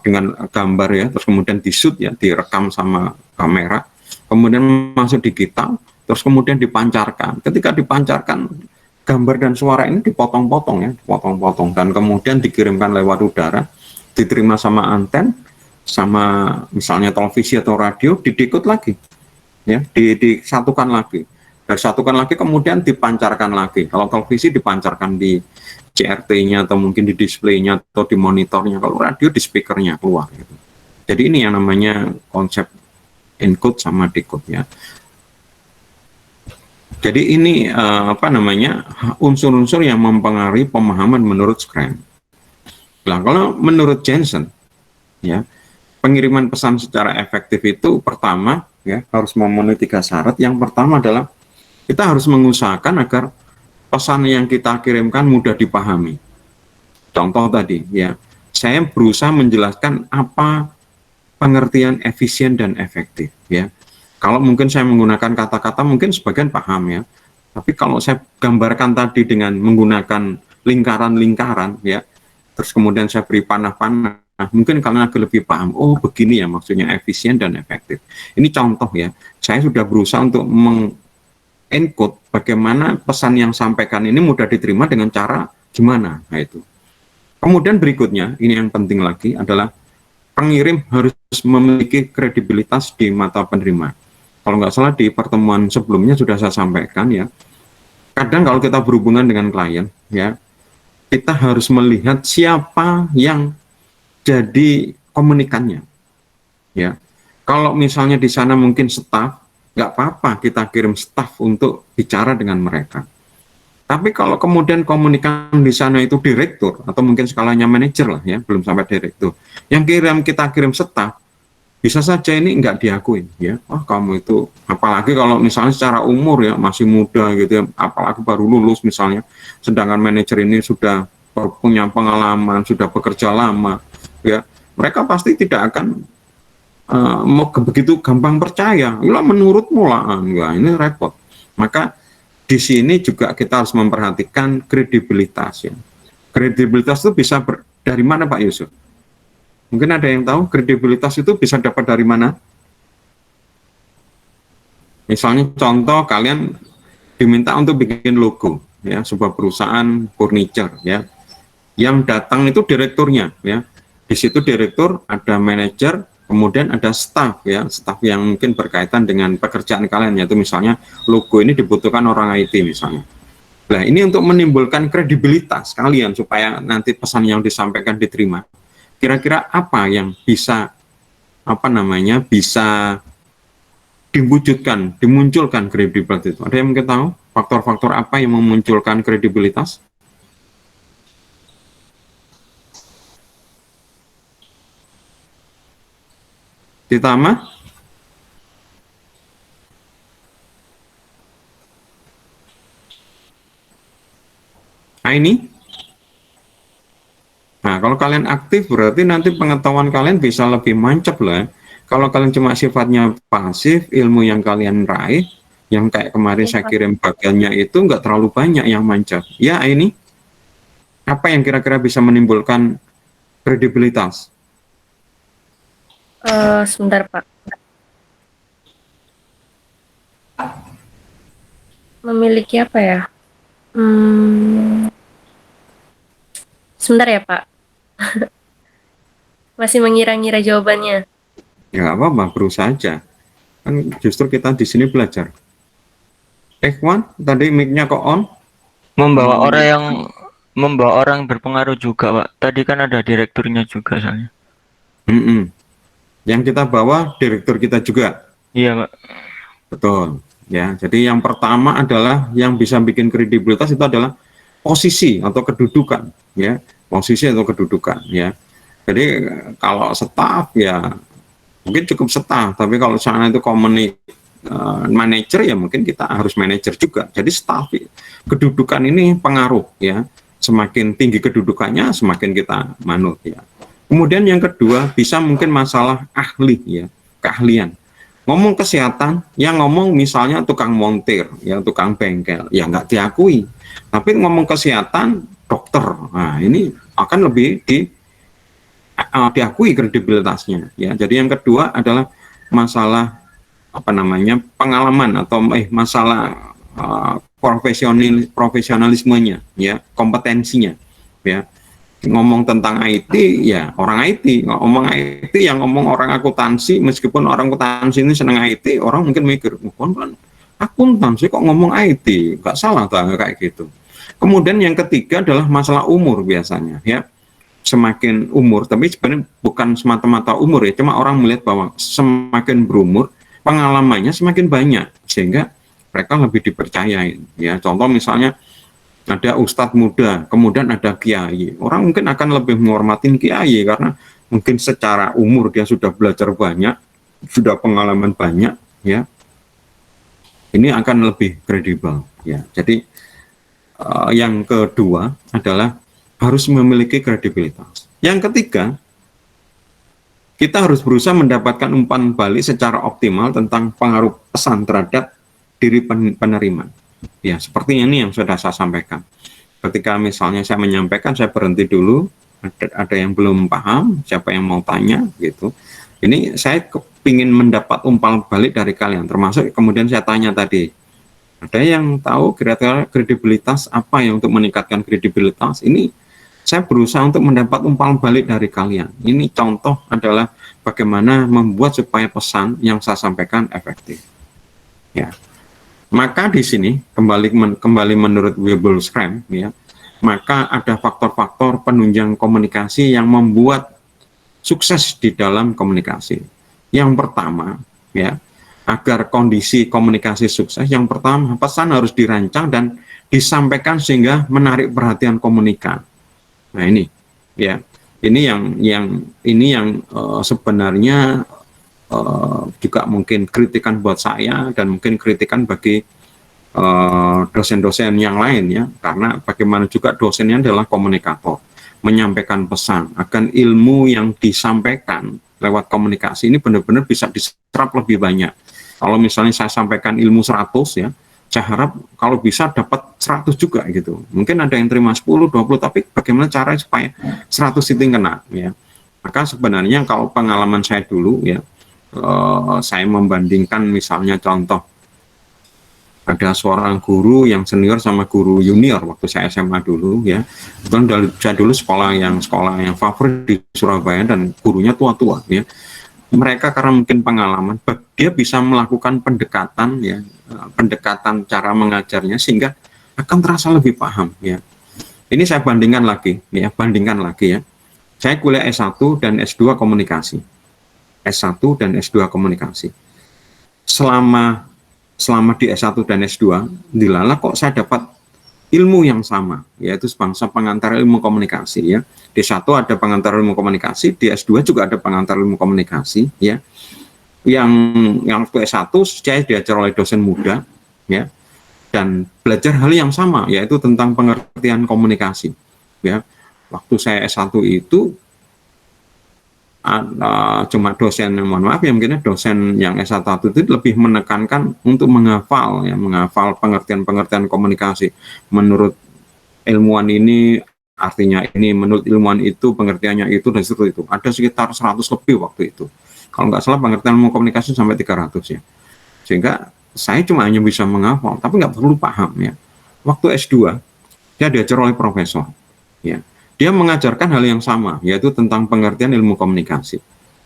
dengan gambar ya, terus kemudian di-shoot ya, direkam sama kamera, kemudian masuk digital, terus kemudian dipancarkan. Ketika dipancarkan, gambar dan suara ini dipotong-potong ya, dipotong-potong, dan kemudian dikirimkan lewat udara, diterima sama anten, sama misalnya televisi atau radio, didekode lagi ya, disatukan lagi, disatukan lagi, kemudian dipancarkan lagi. Kalau televisi dipancarkan di CRT-nya atau mungkin di display-nya atau di monitornya, kalau radio di speakernya keluar gitu. Jadi ini yang namanya konsep encode sama decode ya. Jadi ini apa namanya, unsur-unsur yang mempengaruhi pemahaman menurut Scrum. Nah, kalau menurut Jensen ya, pengiriman pesan secara efektif itu pertama ya harus memenuhi 3 syarat. Yang pertama adalah kita harus mengusahakan agar pesan yang kita kirimkan mudah dipahami. Contoh tadi ya, saya berusaha menjelaskan apa pengertian efisien dan efektif ya. Kalau mungkin saya menggunakan kata-kata mungkin sebagian paham ya, tapi kalau saya gambarkan tadi dengan menggunakan lingkaran-lingkaran ya, terus kemudian saya beri panah-panah, nah, mungkin kalian agak lebih paham, oh begini ya maksudnya efisien dan efektif. Ini contoh ya, saya sudah berusaha untuk mengencode bagaimana pesan yang sampaikan ini mudah diterima dengan cara gimana. Nah itu. Kemudian berikutnya, ini yang penting lagi adalah pengirim harus memiliki kredibilitas di mata penerima. Kalau nggak salah di pertemuan sebelumnya sudah saya sampaikan ya. Kadang kalau kita berhubungan dengan klien ya, kita harus melihat siapa yang jadi komunikannya. Ya, kalau misalnya di sana mungkin staf, nggak apa-apa kita kirim staf untuk bicara dengan mereka. Tapi kalau kemudian komunikan di sana itu direktur atau mungkin skalanya manajer lah ya, belum sampai direktur, yang kita kirim staf, bisa saja ini nggak diakui ya. Oh kamu itu, apalagi kalau misalnya secara umur ya masih muda gitu ya, apalagi baru lulus misalnya, sedangkan manajer ini sudah punya pengalaman, sudah bekerja lama ya, mereka pasti tidak akan mau begitu gampang percaya. Itulah menurutmu lah, ya, ini repot. Maka di sini juga kita harus memperhatikan kredibilitas ya. Kredibilitas itu bisa dari mana Pak Yusuf? Mungkin ada yang tahu kredibilitas itu bisa dapat dari mana? Misalnya contoh kalian diminta untuk bikin logo ya, sebuah perusahaan furniture ya. Yang datang itu direkturnya ya. Di situ direktur, ada manajer, kemudian ada staff ya, staff yang mungkin berkaitan dengan pekerjaan kalian, yaitu misalnya logo ini dibutuhkan orang IT misalnya. Nah ini untuk menimbulkan kredibilitas kalian supaya nanti pesan yang disampaikan diterima. Kira-kira apa yang bisa bisa dimunculkan kredibilitas itu? Ada yang mungkin tahu faktor-faktor apa yang memunculkan kredibilitas? Ditama? Nah ini. Nah kalau kalian aktif berarti nanti pengetahuan kalian bisa lebih mancap lah. Kalau kalian cuma sifatnya pasif, ilmu yang kalian raih, yang kayak kemarin saya kirim bagiannya itu nggak terlalu banyak yang mancap. Ya ini. Apa yang kira-kira bisa menimbulkan kredibilitas? Sebentar Pak. Memiliki apa ya? Sebentar ya Pak. Masih mengira-ngira jawabannya. Ya nggak apa-apa, berusaha aja. Kan justru kita di sini belajar. Ikhwan, tadi mic-nya kok on? Membawa orang berpengaruh juga, Pak. Tadi kan ada direkturnya juga soalnya. Yang kita bawa direktur kita juga. Iya, Pak. Betul. Ya, jadi yang pertama adalah yang bisa bikin kredibilitas itu adalah posisi atau kedudukan, ya. Posisi atau kedudukan, ya. Jadi kalau staf ya mungkin cukup staf, tapi kalau sana itu manajer ya mungkin kita harus manajer juga. Jadi staf kedudukan ini pengaruh ya. Semakin tinggi kedudukannya semakin kita manut ya. Kemudian yang kedua bisa mungkin masalah ahli ya, keahlian. Ngomong kesehatan, yang ngomong misalnya tukang montir, ya tukang bengkel, ya nggak diakui. Tapi ngomong kesehatan, dokter, nah ini akan lebih diakui kredibilitasnya. Ya, jadi yang kedua adalah masalah pengalaman atau masalah profesionalismenya, ya kompetensinya, ya. Ngomong tentang IT ya orang IT, ngomong IT yang ngomong orang akuntansi, meskipun orang akuntansi ini senang IT, orang mungkin mikir kan akuntansi kok ngomong IT, nggak salah tuh kayak gitu. Kemudian yang ketiga adalah masalah umur biasanya ya, semakin umur, tapi sebenarnya bukan semata-mata umur ya, cuma orang melihat bahwa semakin berumur pengalamannya semakin banyak sehingga mereka lebih dipercayai ya. Contoh misalnya ada ustadz muda, kemudian ada kiai. Orang mungkin akan lebih menghormatin kiai karena mungkin secara umur dia sudah belajar banyak, sudah pengalaman banyak, ya. Ini akan lebih kredibel, ya. Jadi yang kedua adalah harus memiliki kredibilitas. Yang ketiga, kita harus berusaha mendapatkan umpan balik secara optimal tentang pengaruh pesan terhadap diri penerima. Ya, seperti ini yang sudah saya sampaikan. Ketika misalnya saya menyampaikan, saya berhenti dulu, ada yang belum paham, siapa yang mau tanya, gitu. Ini saya ingin mendapat umpan balik dari kalian, termasuk kemudian saya tanya tadi, ada yang tahu kira-kira kredibilitas apa yang untuk meningkatkan kredibilitas? Ini saya berusaha untuk mendapat umpan balik dari kalian. Ini contoh adalah bagaimana membuat supaya pesan yang saya sampaikan efektif. Ya, maka di sini kembali menurut Wilbur Scrum, ya, maka ada faktor-faktor penunjang komunikasi yang membuat sukses di dalam komunikasi. Yang pertama, ya, agar kondisi komunikasi sukses, yang pertama pesan harus dirancang dan disampaikan sehingga menarik perhatian komunikan. Nah ini, ya, ini yang sebenarnya juga mungkin kritikan buat saya dan mungkin kritikan bagi dosen-dosen yang lain, ya, karena bagaimana juga dosennya adalah komunikator, menyampaikan pesan agar ilmu yang disampaikan lewat komunikasi ini benar-benar bisa diserap lebih banyak. Kalau misalnya saya sampaikan ilmu 100, ya, saya harap kalau bisa dapat 100 juga gitu. Mungkin ada yang terima 10, 20, tapi bagaimana cara supaya 100 itu kena, ya. Maka sebenarnya kalau pengalaman saya dulu, ya, saya membandingkan misalnya contoh, ada seorang guru yang senior sama guru junior waktu saya SMA dulu, ya. Saya dulu sekolah yang favorit di Surabaya dan gurunya tua-tua, ya. Mereka karena mungkin pengalaman, dia bisa melakukan pendekatan, ya, pendekatan cara mengajarnya sehingga akan terasa lebih paham, ya. Ini saya bandingkan lagi, ya, ya. Saya kuliah S1 dan S2 komunikasi. S1 dan S2 komunikasi. Selama di S1 dan S2, dilala kok saya dapat ilmu yang sama, yaitu sebangsa pengantar ilmu komunikasi, ya. D1 ada pengantar ilmu komunikasi, di S2 juga ada pengantar ilmu komunikasi, ya. Yang waktu S1 saya diajar oleh dosen muda, ya, dan belajar hal yang sama, yaitu tentang pengertian komunikasi, ya. Waktu saya S1 itu cuma dosen, mohon maaf ya, mungkin dosen yang S1 itu lebih menekankan untuk menghafal, ya, menghafal pengertian komunikasi. Menurut ilmuwan ini artinya ini, menurut ilmuwan itu pengertiannya itu, dan seperti itu. Ada sekitar 100 lebih waktu itu. Kalau nggak salah pengertian ilmu komunikasi sampai 300, ya. Sehingga saya cuma hanya bisa menghafal, tapi nggak perlu paham, ya. Waktu S2, dia diajar oleh profesor, ya. Dia mengajarkan hal yang sama, yaitu tentang pengertian ilmu komunikasi.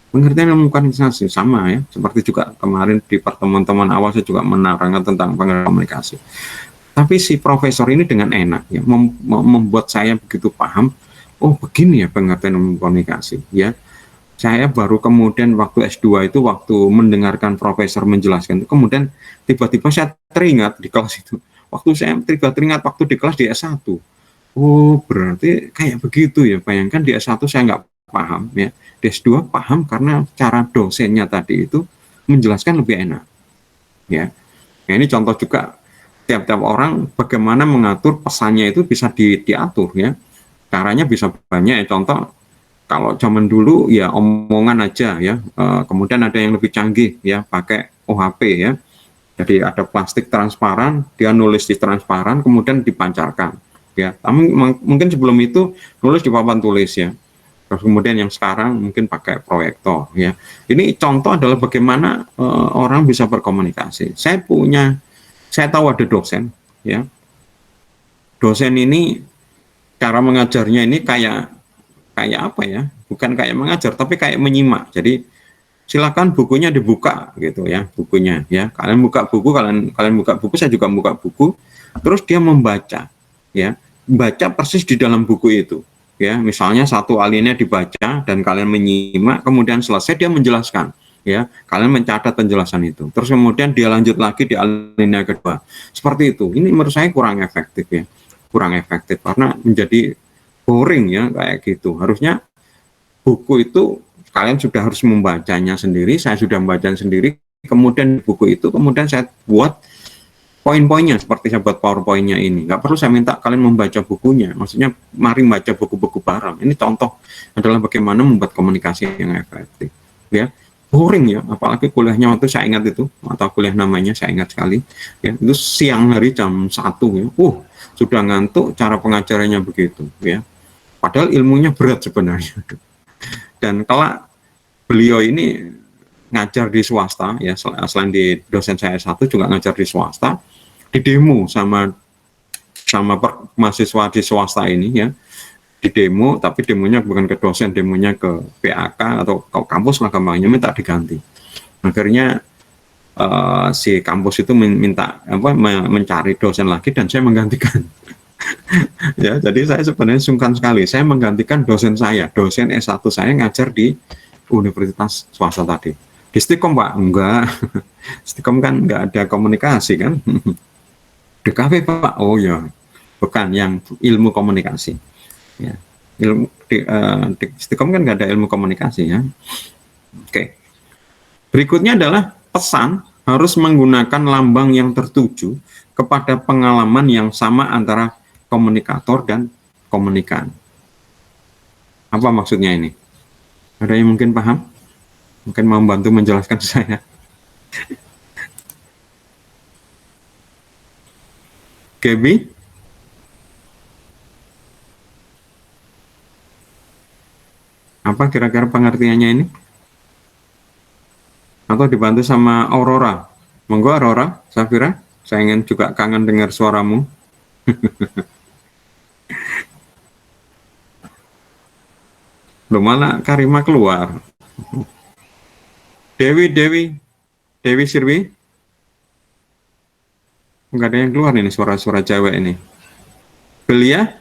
Pengertian ilmu komunikasi sama, ya, seperti juga kemarin di pertemuan-temuan awal saya juga menerangkan tentang pengertian komunikasi. Tapi si profesor ini dengan enak, ya, membuat saya begitu paham, oh begini ya pengertian ilmu komunikasi, ya. Saya baru kemudian waktu S2 itu, waktu mendengarkan profesor menjelaskan, kemudian tiba-tiba saya teringat di kelas itu, waktu di kelas di S1. Oh, berarti kayak begitu ya. Bayangkan di S1 saya nggak paham, ya. Di S2 paham karena cara dosennya tadi itu menjelaskan lebih enak, ya. Nah, ini contoh juga tiap-tiap orang bagaimana mengatur pesannya itu bisa diatur, ya. Caranya bisa banyak, ya. Contoh kalau zaman dulu ya omongan aja, ya. Kemudian ada yang lebih canggih, ya, pakai OHP, ya. Jadi ada plastik transparan, dia nulis di transparan kemudian dipancarkan, ya. Mungkin sebelum itu nulis di papan tulis, ya. Terus kemudian yang sekarang mungkin pakai proyektor, ya. Ini contoh adalah bagaimana orang bisa berkomunikasi. Saya tahu ada dosen, ya. Dosen ini cara mengajarnya ini kayak apa ya? Bukan kayak mengajar, tapi kayak menyimak. Jadi silakan bukunya dibuka gitu, ya, bukunya, ya. Kalian buka buku, saya juga buka buku. Terus dia membaca, ya. Baca persis di dalam buku itu, ya. Misalnya satu alinea dibaca dan kalian menyimak, kemudian selesai dia menjelaskan, ya. Kalian mencatat penjelasan itu. Terus kemudian dia lanjut lagi di alinea kedua. Seperti itu. Ini menurut saya kurang efektif, ya. Kurang efektif karena menjadi boring, ya, kayak gitu. Harusnya buku itu kalian sudah harus membacanya sendiri, saya sudah membacanya sendiri, kemudian buku itu kemudian saya buat poin-poinnya seperti saya buat PowerPoint-nya ini. Nggak perlu saya minta kalian membaca bukunya, maksudnya mari baca buku-buku bareng. Ini contoh adalah bagaimana membuat komunikasi yang efektif, ya. Boring, ya, apalagi kuliahnya waktu saya ingat itu, atau kuliah namanya saya ingat sekali, ya, itu siang hari jam 1, ya. Sudah ngantuk, cara pengajarannya begitu, ya. Padahal ilmunya berat sebenarnya. Dan kalau beliau ini ngajar di swasta, ya, selain di dosen saya S1 juga ngajar di swasta, di demo sama mahasiswa di swasta ini, ya. di demo, tapi demonya bukan ke dosen, demonya ke PAK atau ke kampus lah, gampangnya minta diganti. Akhirnya si kampus itu minta mencari dosen lagi dan saya menggantikan. Ya, jadi saya sebenarnya sungkan sekali. Saya menggantikan dosen saya, dosen S1 saya ngajar di universitas swasta tadi. Di Stikom, Pak? Enggak. Stikom kan enggak ada komunikasi kan. Di kafe, Pak? Oh ya, bukan, yang ilmu komunikasi. Ya, di Stikom kan nggak ada ilmu komunikasi ya. Oke. Berikutnya adalah pesan harus menggunakan lambang yang tertuju kepada pengalaman yang sama antara komunikator dan komunikan. Apa maksudnya ini? Ada yang mungkin paham? Mungkin mau bantu menjelaskan saya. Gaby? Apa kira-kira pengertiannya ini? Atau dibantu sama Aurora? Monggo Aurora, Safira, saya ingin juga kangen dengar suaramu. Loh, malah Karima keluar. Dewi Sirwi? Enggak ada yang keluar ini, suara-suara cewek ini. Belia?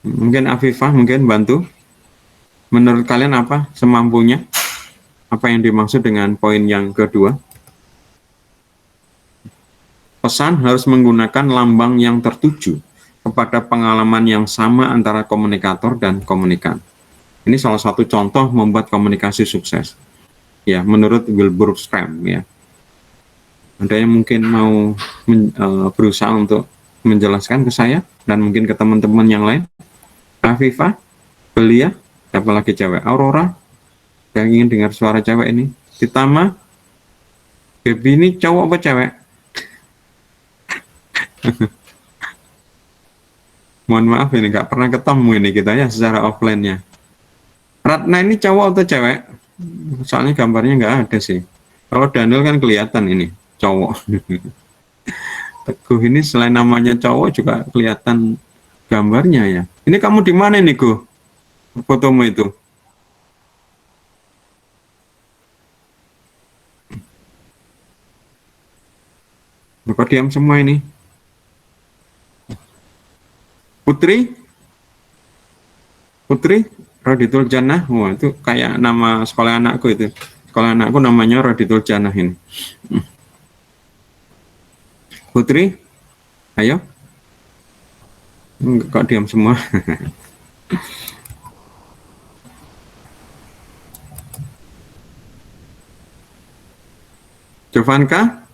Mungkin Afifah mungkin bantu. Menurut kalian apa semampunya? Apa yang dimaksud dengan poin yang kedua? Pesan harus menggunakan lambang yang tertuju kepada pengalaman yang sama antara komunikator dan komunikan. Ini salah satu contoh membuat komunikasi sukses. Ya, menurut Wilbur Scrum ya. Ada yang mungkin mau berusaha untuk menjelaskan ke saya dan mungkin ke teman-teman yang lain? Afifah, Belia, siapa lagi cewek? Aurora, yang ingin dengar suara cewek ini. Ditama, Baby ini cowok apa cewek? Mohon maaf ini nggak pernah ketemu ini kita ya secara offline-nya. Ratna ini cowok atau cewek? Soalnya gambarnya nggak ada sih. Kalau Daniel kan kelihatan ini cowok. Teguh ini selain namanya cowok juga kelihatan gambarnya ya. Ini kamu di mana nih, Gu? Fotomu itu? Kok diam semua ini? Putri? Putri? Raditul Jannah? Wah, itu kayak nama sekolah anakku itu. Sekolah anakku namanya Raditul Jannah ini. Putri? Ayo? Kok diam semua? Jovanka?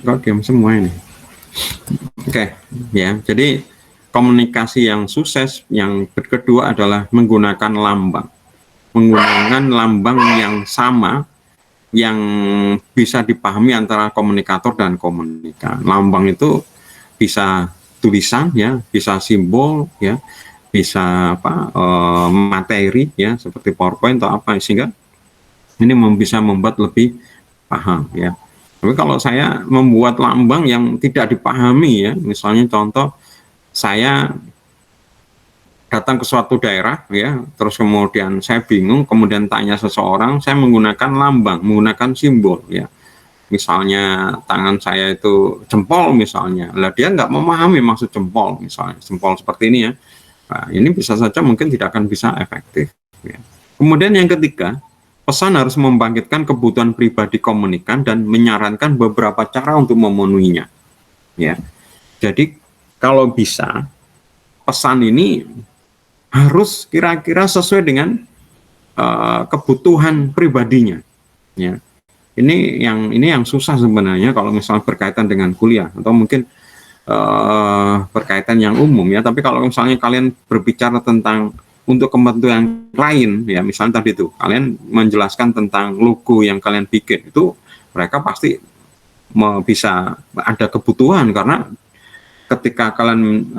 Kok diam semua ini? Oke, ya. Jadi komunikasi yang sukses yang kedua adalah menggunakan lambang. Menggunakan lambang yang sama yang bisa dipahami antara komunikator dan komunikan. Lambang itu bisa tulisan ya, bisa simbol ya, bisa materi ya seperti PowerPoint atau apa, sehingga ini bisa membuat lebih paham ya. Tapi kalau saya membuat lambang yang tidak dipahami ya, misalnya contoh saya datang ke suatu daerah ya, terus kemudian saya bingung, kemudian tanya seseorang, saya menggunakan lambang, menggunakan simbol ya. Misalnya tangan saya itu jempol misalnya, lah dia nggak memahami maksud jempol misalnya, jempol seperti ini ya. Nah, ini bisa saja mungkin tidak akan bisa efektif. Ya. Kemudian yang ketiga, pesan harus membangkitkan kebutuhan pribadi komunikan dan menyarankan beberapa cara untuk memenuhinya. Ya, jadi kalau bisa pesan ini harus kira-kira sesuai dengan kebutuhan pribadinya. Ya, ini yang susah sebenarnya kalau misalnya berkaitan dengan kuliah atau mungkin berkaitan yang umum ya. Tapi kalau misalnya kalian berbicara tentang untuk kepentingan lain ya, misalnya tadi itu kalian menjelaskan tentang logo yang kalian bikin, itu mereka pasti bisa ada kebutuhan, karena ketika kalian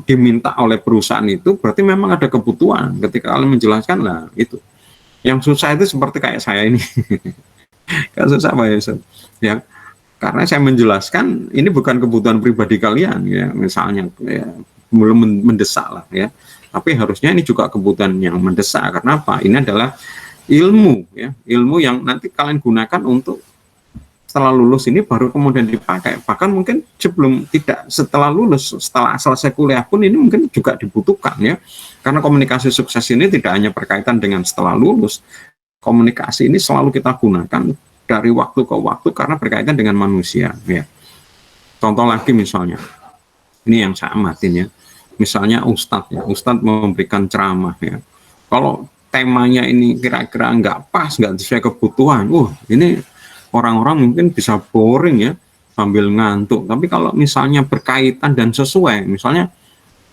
diminta oleh perusahaan itu berarti memang ada kebutuhan. Ketika kalian menjelaskan lah itu. Yang susah itu seperti kayak saya ini. Kan susah Pak Yusuf ya. Karena saya menjelaskan ini bukan kebutuhan pribadi kalian ya, misalnya ya, belum mendesak lah ya. Tapi harusnya ini juga kebutuhan yang mendesak. Karena apa? Ini adalah ilmu ya, ilmu yang nanti kalian gunakan untuk setelah lulus ini baru kemudian dipakai. Bahkan mungkin setelah lulus, setelah selesai kuliah pun ini mungkin juga dibutuhkan ya. Karena komunikasi sukses ini tidak hanya berkaitan dengan setelah lulus. Komunikasi ini selalu kita gunakan dari waktu ke waktu karena berkaitan dengan manusia ya. Contoh lagi misalnya, ini yang saya amatin ya, misalnya Ustadz ya, Ustadz memberikan ceramah ya, kalau temanya ini kira-kira nggak pas, nggak sesuai kebutuhan, ini orang-orang mungkin bisa boring ya, sambil ngantuk. Tapi kalau misalnya berkaitan dan sesuai, misalnya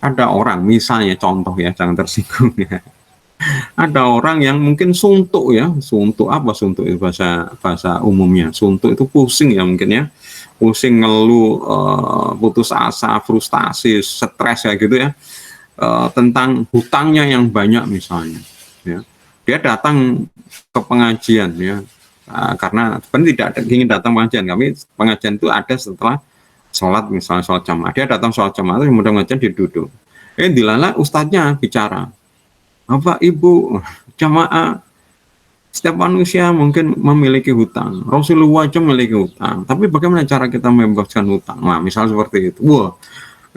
ada orang, misalnya contoh ya, jangan tersinggung ya, ada orang yang mungkin suntuk ya, suntuk itu bahasa umumnya, suntuk itu pusing ya mungkin ya, pusing, ngeluh, putus asa, frustasi, stres ya gitu ya, tentang hutangnya yang banyak misalnya ya. Dia datang ke pengajian ya, karena sebenarnya tidak ingin datang pengajian, tapi pengajian itu ada setelah sholat, misalnya sholat jamaah, dia datang sholat jamaah itu kemudian pengajian diduduk, dilala ustadznya bicara, Bapak Ibu jamaah, setiap manusia mungkin memiliki hutang, Rasulullah aja memiliki hutang, tapi bagaimana cara kita membebaskan hutang? Nah, misal seperti itu. Wah,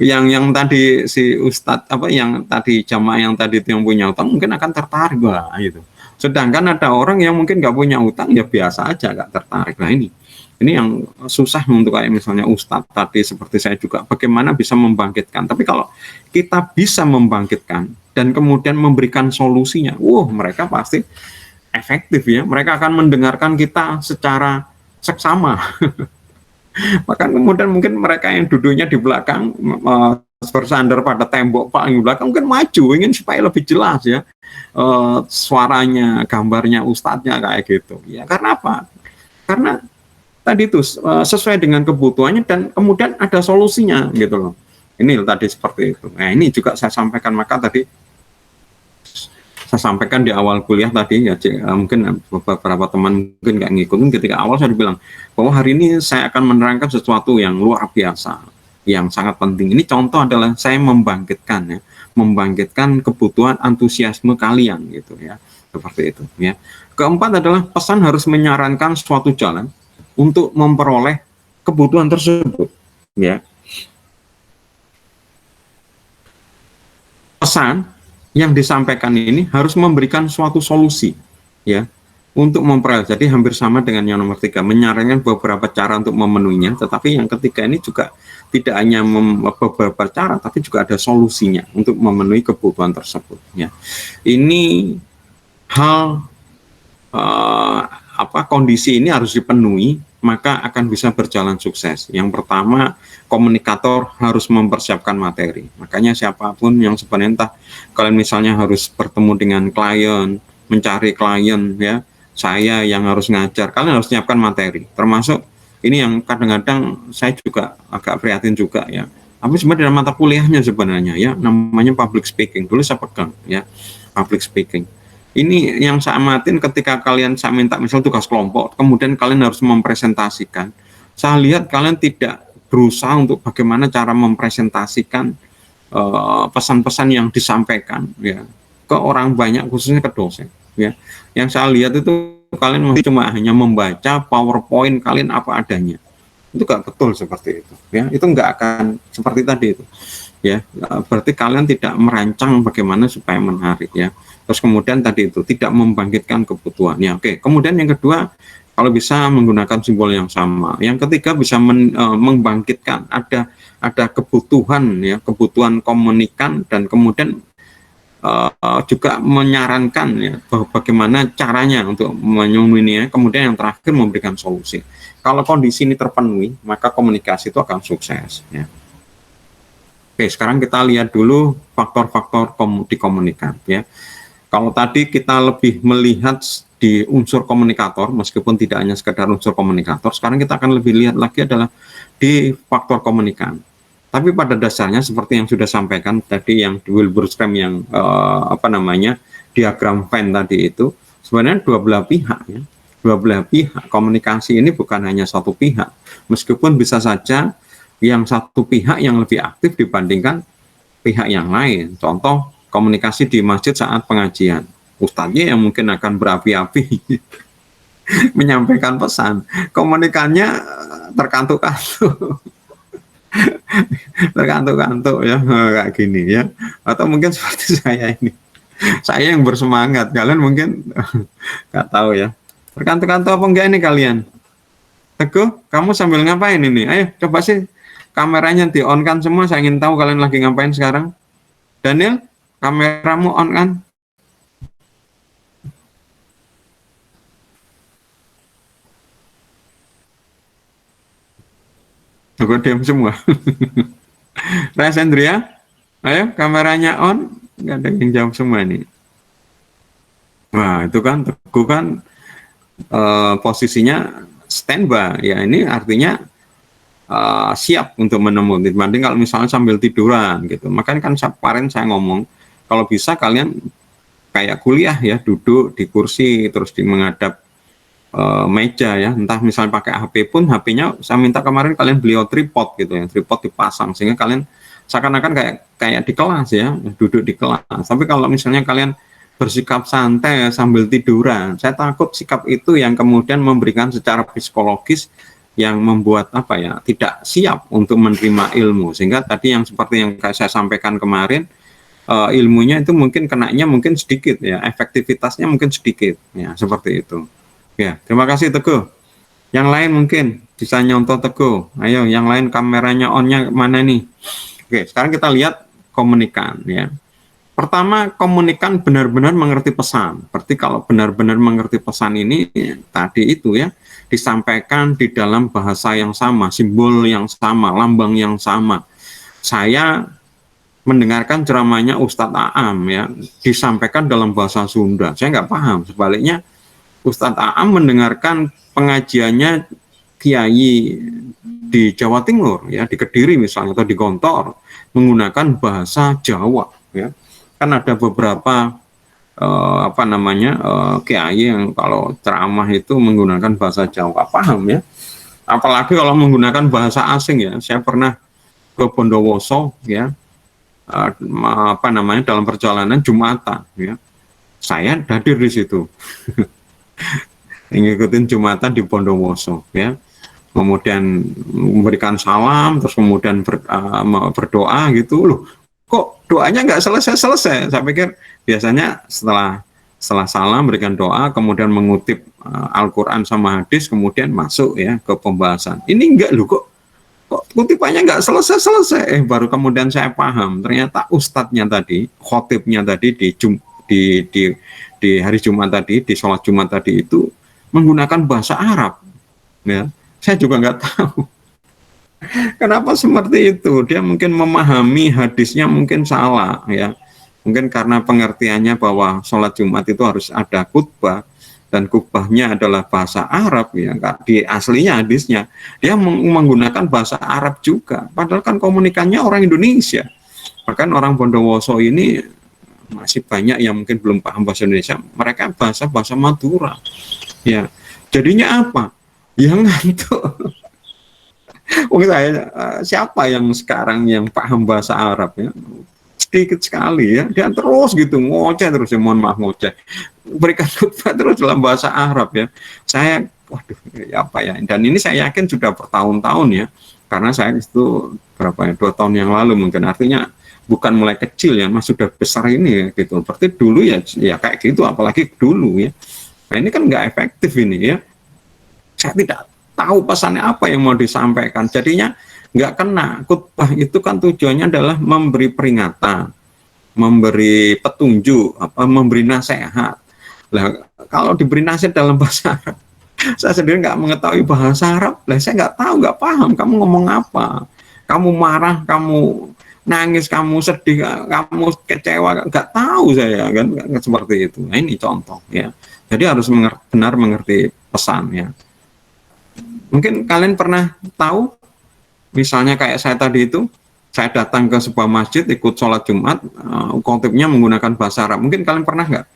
yang tadi si Ustadz yang tadi jamaah yang tadi itu yang punya hutang mungkin akan tertarik lah gitu. Sedangkan ada orang yang mungkin nggak punya hutang ya biasa aja, nggak tertarik. Nah ini yang susah untuk kayak misalnya Ustadz tadi, seperti saya juga, bagaimana bisa membangkitkan. Tapi kalau kita bisa membangkitkan dan kemudian memberikan solusinya, mereka pasti efektif ya. Mereka akan mendengarkan kita secara seksama. Bahkan kemudian mungkin mereka yang duduknya di belakang, bersandar pada tembok paling belakang, mungkin maju, ingin supaya lebih jelas ya, suaranya, gambarnya ustadznya kayak gitu. Ya karena apa? Karena tadi itu sesuai dengan kebutuhannya dan kemudian ada solusinya gitu loh. Ini tadi seperti itu. Nah ini juga saya sampaikan, maka tadi saya sampaikan di awal kuliah tadi ya, mungkin beberapa teman mungkin nggak ngikutin, ketika awal saya bilang bahwa hari ini saya akan menerangkan sesuatu yang luar biasa, yang sangat penting. Ini contoh adalah saya membangkitkan ya, membangkitkan kebutuhan antusiasme kalian gitu ya, seperti itu ya. Keempat adalah pesan harus menyarankan suatu jalan untuk memperoleh kebutuhan tersebut ya. Pesan yang disampaikan ini harus memberikan suatu solusi ya untuk memperoleh. Jadi hampir sama dengan yang nomor 3, menyarankan beberapa cara untuk memenuhinya, tetapi yang ketiga ini juga tidak hanya beberapa cara tapi juga ada solusinya untuk memenuhi kebutuhan tersebut ya. Ini hal kondisi ini harus dipenuhi, maka akan bisa berjalan sukses. Yang pertama, komunikator harus mempersiapkan materi. Makanya siapapun yang sebenarnya, entah kalian misalnya harus bertemu dengan klien, mencari klien ya, saya yang harus ngajar, kalian harus siapkan materi. Termasuk ini yang kadang-kadang saya juga agak prihatin juga ya. Tapi sebenarnya dalam mata kuliahnya sebenarnya ya, namanya public speaking. Dulu saya pegang ya, public speaking. Ini yang saya amatin ketika saya minta misal tugas kelompok, kemudian kalian harus mempresentasikan. Saya lihat kalian tidak berusaha untuk bagaimana cara mempresentasikan pesan-pesan yang disampaikan ya ke orang banyak, khususnya ke dosen ya. Yang saya lihat itu kalian masih cuma hanya membaca PowerPoint kalian apa adanya. Itu gak betul seperti itu ya. Itu nggak akan seperti tadi itu ya. Berarti kalian tidak merancang bagaimana supaya menarik ya. Terus kemudian tadi itu tidak membangkitkan kebutuhan ya. Oke. Kemudian yang kedua, kalau bisa menggunakan simbol yang sama. Yang ketiga bisa membangkitkan ada kebutuhan ya, kebutuhan komunikan, dan kemudian juga menyarankan ya bagaimana caranya untuk memenuhinya. Kemudian yang terakhir memberikan solusi. Kalau kondisi ini terpenuhi, maka komunikasi itu akan sukses ya. Oke, sekarang kita lihat dulu faktor-faktor di komunikan ya. Kalau tadi kita lebih melihat di unsur komunikator, meskipun tidak hanya sekedar unsur komunikator, sekarang kita akan lebih lihat lagi adalah di faktor komunikan. Tapi pada dasarnya seperti yang sudah sampaikan tadi, yang di Wilberstram yang diagram Venn tadi itu, sebenarnya dua belah pihak ya. dua belah pihak. Komunikasi ini bukan hanya satu pihak, meskipun bisa saja yang satu pihak yang lebih aktif dibandingkan pihak yang lain. Contoh, komunikasi di masjid saat pengajian, ustadznya yang mungkin akan berapi-api menyampaikan pesan, komunikannya terkantuk-kantuk terkantuk-kantuk ya, kayak gini ya. Atau mungkin seperti saya ini, saya yang bersemangat, kalian mungkin nggak tahu ya. Terkantuk-kantuk apa enggak ini kalian? Teguh, kamu sambil ngapain ini? Ayo coba sih kameranya di-on kan semua, saya ingin tahu kalian lagi ngapain sekarang. Daniel, kameramu on kan? Aku diam semua. Rasendria, ayo kameranya on, nggak ada yang jawab semua ini. Wah itu kan Teguh kan posisinya standby ya, ini artinya siap untuk menemui, dibanding kalau misalnya sambil tiduran gitu. Makanya kan kemarin saya ngomong, kalau bisa kalian kayak kuliah ya, duduk di kursi terus menghadap meja ya, entah misalnya pakai HP pun, HP-nya saya minta kemarin kalian beli tripod gitu ya, tripod dipasang sehingga kalian seakan-akan kayak di kelas ya, duduk di kelas. Tapi kalau misalnya kalian bersikap santai sambil tiduran, saya takut sikap itu yang kemudian memberikan secara psikologis yang membuat apa ya, tidak siap untuk menerima ilmu, sehingga tadi yang seperti yang saya sampaikan kemarin, ilmunya itu mungkin kenanya mungkin sedikit ya, efektivitasnya mungkin sedikit ya, seperti itu ya. Terima kasih Teguh. Yang lain mungkin bisa nyontoh Teguh. Ayo yang lain kameranya on-nya mana nih? Oke, sekarang kita lihat komunikan ya. Pertama, komunikan benar-benar mengerti pesan. Berarti kalau benar-benar mengerti pesan ini tadi itu ya, disampaikan di dalam bahasa yang sama, simbol yang sama, lambang yang sama. Saya mendengarkan ceramahnya Ustadz Aam ya, disampaikan dalam bahasa Sunda. Saya nggak paham. Sebaliknya Ustadz Aam mendengarkan pengajiannya kiai di Jawa Timur ya, di Kediri misalnya atau di Gontor, menggunakan bahasa Jawa ya. Kan ada beberapa kiai yang kalau ceramah itu menggunakan bahasa Jawa, paham ya. Apalagi kalau menggunakan bahasa asing ya. Saya pernah ke Bondowoso ya, dalam perjalanan Jumatan ya. Saya hadir di situ. Ngikutin Jumatan di Bondowoso ya. Kemudian memberikan salam, terus kemudian berdoa gitu loh. Kok doanya nggak selesai-selesai? Saya pikir biasanya setelah salam berikan doa, kemudian mengutip Al-Quran sama hadis, kemudian masuk ya ke pembahasan. Ini enggak loh, kok kutipannya nggak selesai-selesai. Baru kemudian saya paham, ternyata ustadznya tadi, khotibnya tadi di hari Jumat tadi, di sholat Jumat tadi itu menggunakan bahasa Arab. Ya, saya juga nggak tahu. Kenapa seperti itu? Dia mungkin memahami hadisnya mungkin salah ya. Mungkin karena pengertiannya bahwa sholat Jumat itu harus ada khutbah, dan khutbahnya adalah bahasa Arab ya. Di aslinya hadisnya dia menggunakan bahasa Arab juga. Padahal kan komunikannya orang Indonesia. Bahkan orang Bondowoso ini masih banyak yang mungkin belum paham bahasa Indonesia. Mereka bahasa Madura. Ya. Jadinya apa? Yang ngantuk. Siapa yang sekarang yang paham bahasa Arab ya? Sedikit sekali ya, dia terus gitu ngoceh terus ya, mohon maaf ngoceh, berikan khutbah terus dalam bahasa Arab ya. Saya waduh ya apa ya, dan ini saya yakin sudah bertahun-tahun ya, karena saya itu berapa ya, 2 tahun yang lalu mungkin, artinya bukan mulai kecil ya, mas sudah besar ini ya gitu. Berarti dulu ya kayak gitu, apalagi dulu ya. Nah ini kan nggak efektif ini ya, saya tidak tahu pesannya apa yang mau disampaikan, jadinya nggak kena. Khutbah itu kan tujuannya adalah memberi peringatan, memberi petunjuk, memberi nasihat. Lah kalau diberi nasihat dalam bahasa Arab, saya sendiri nggak mengetahui bahasa Arab, lah saya nggak tahu, nggak paham kamu ngomong apa, kamu marah, kamu nangis, kamu sedih, kamu kecewa, nggak tahu saya kan, seperti itu. Nah ini contoh ya, jadi harus benar mengerti pesan ya. Mungkin kalian pernah tahu, misalnya kayak saya tadi itu, saya datang ke sebuah masjid ikut sholat Jumat, khotibnya menggunakan bahasa Arab. Mungkin kalian pernah nggak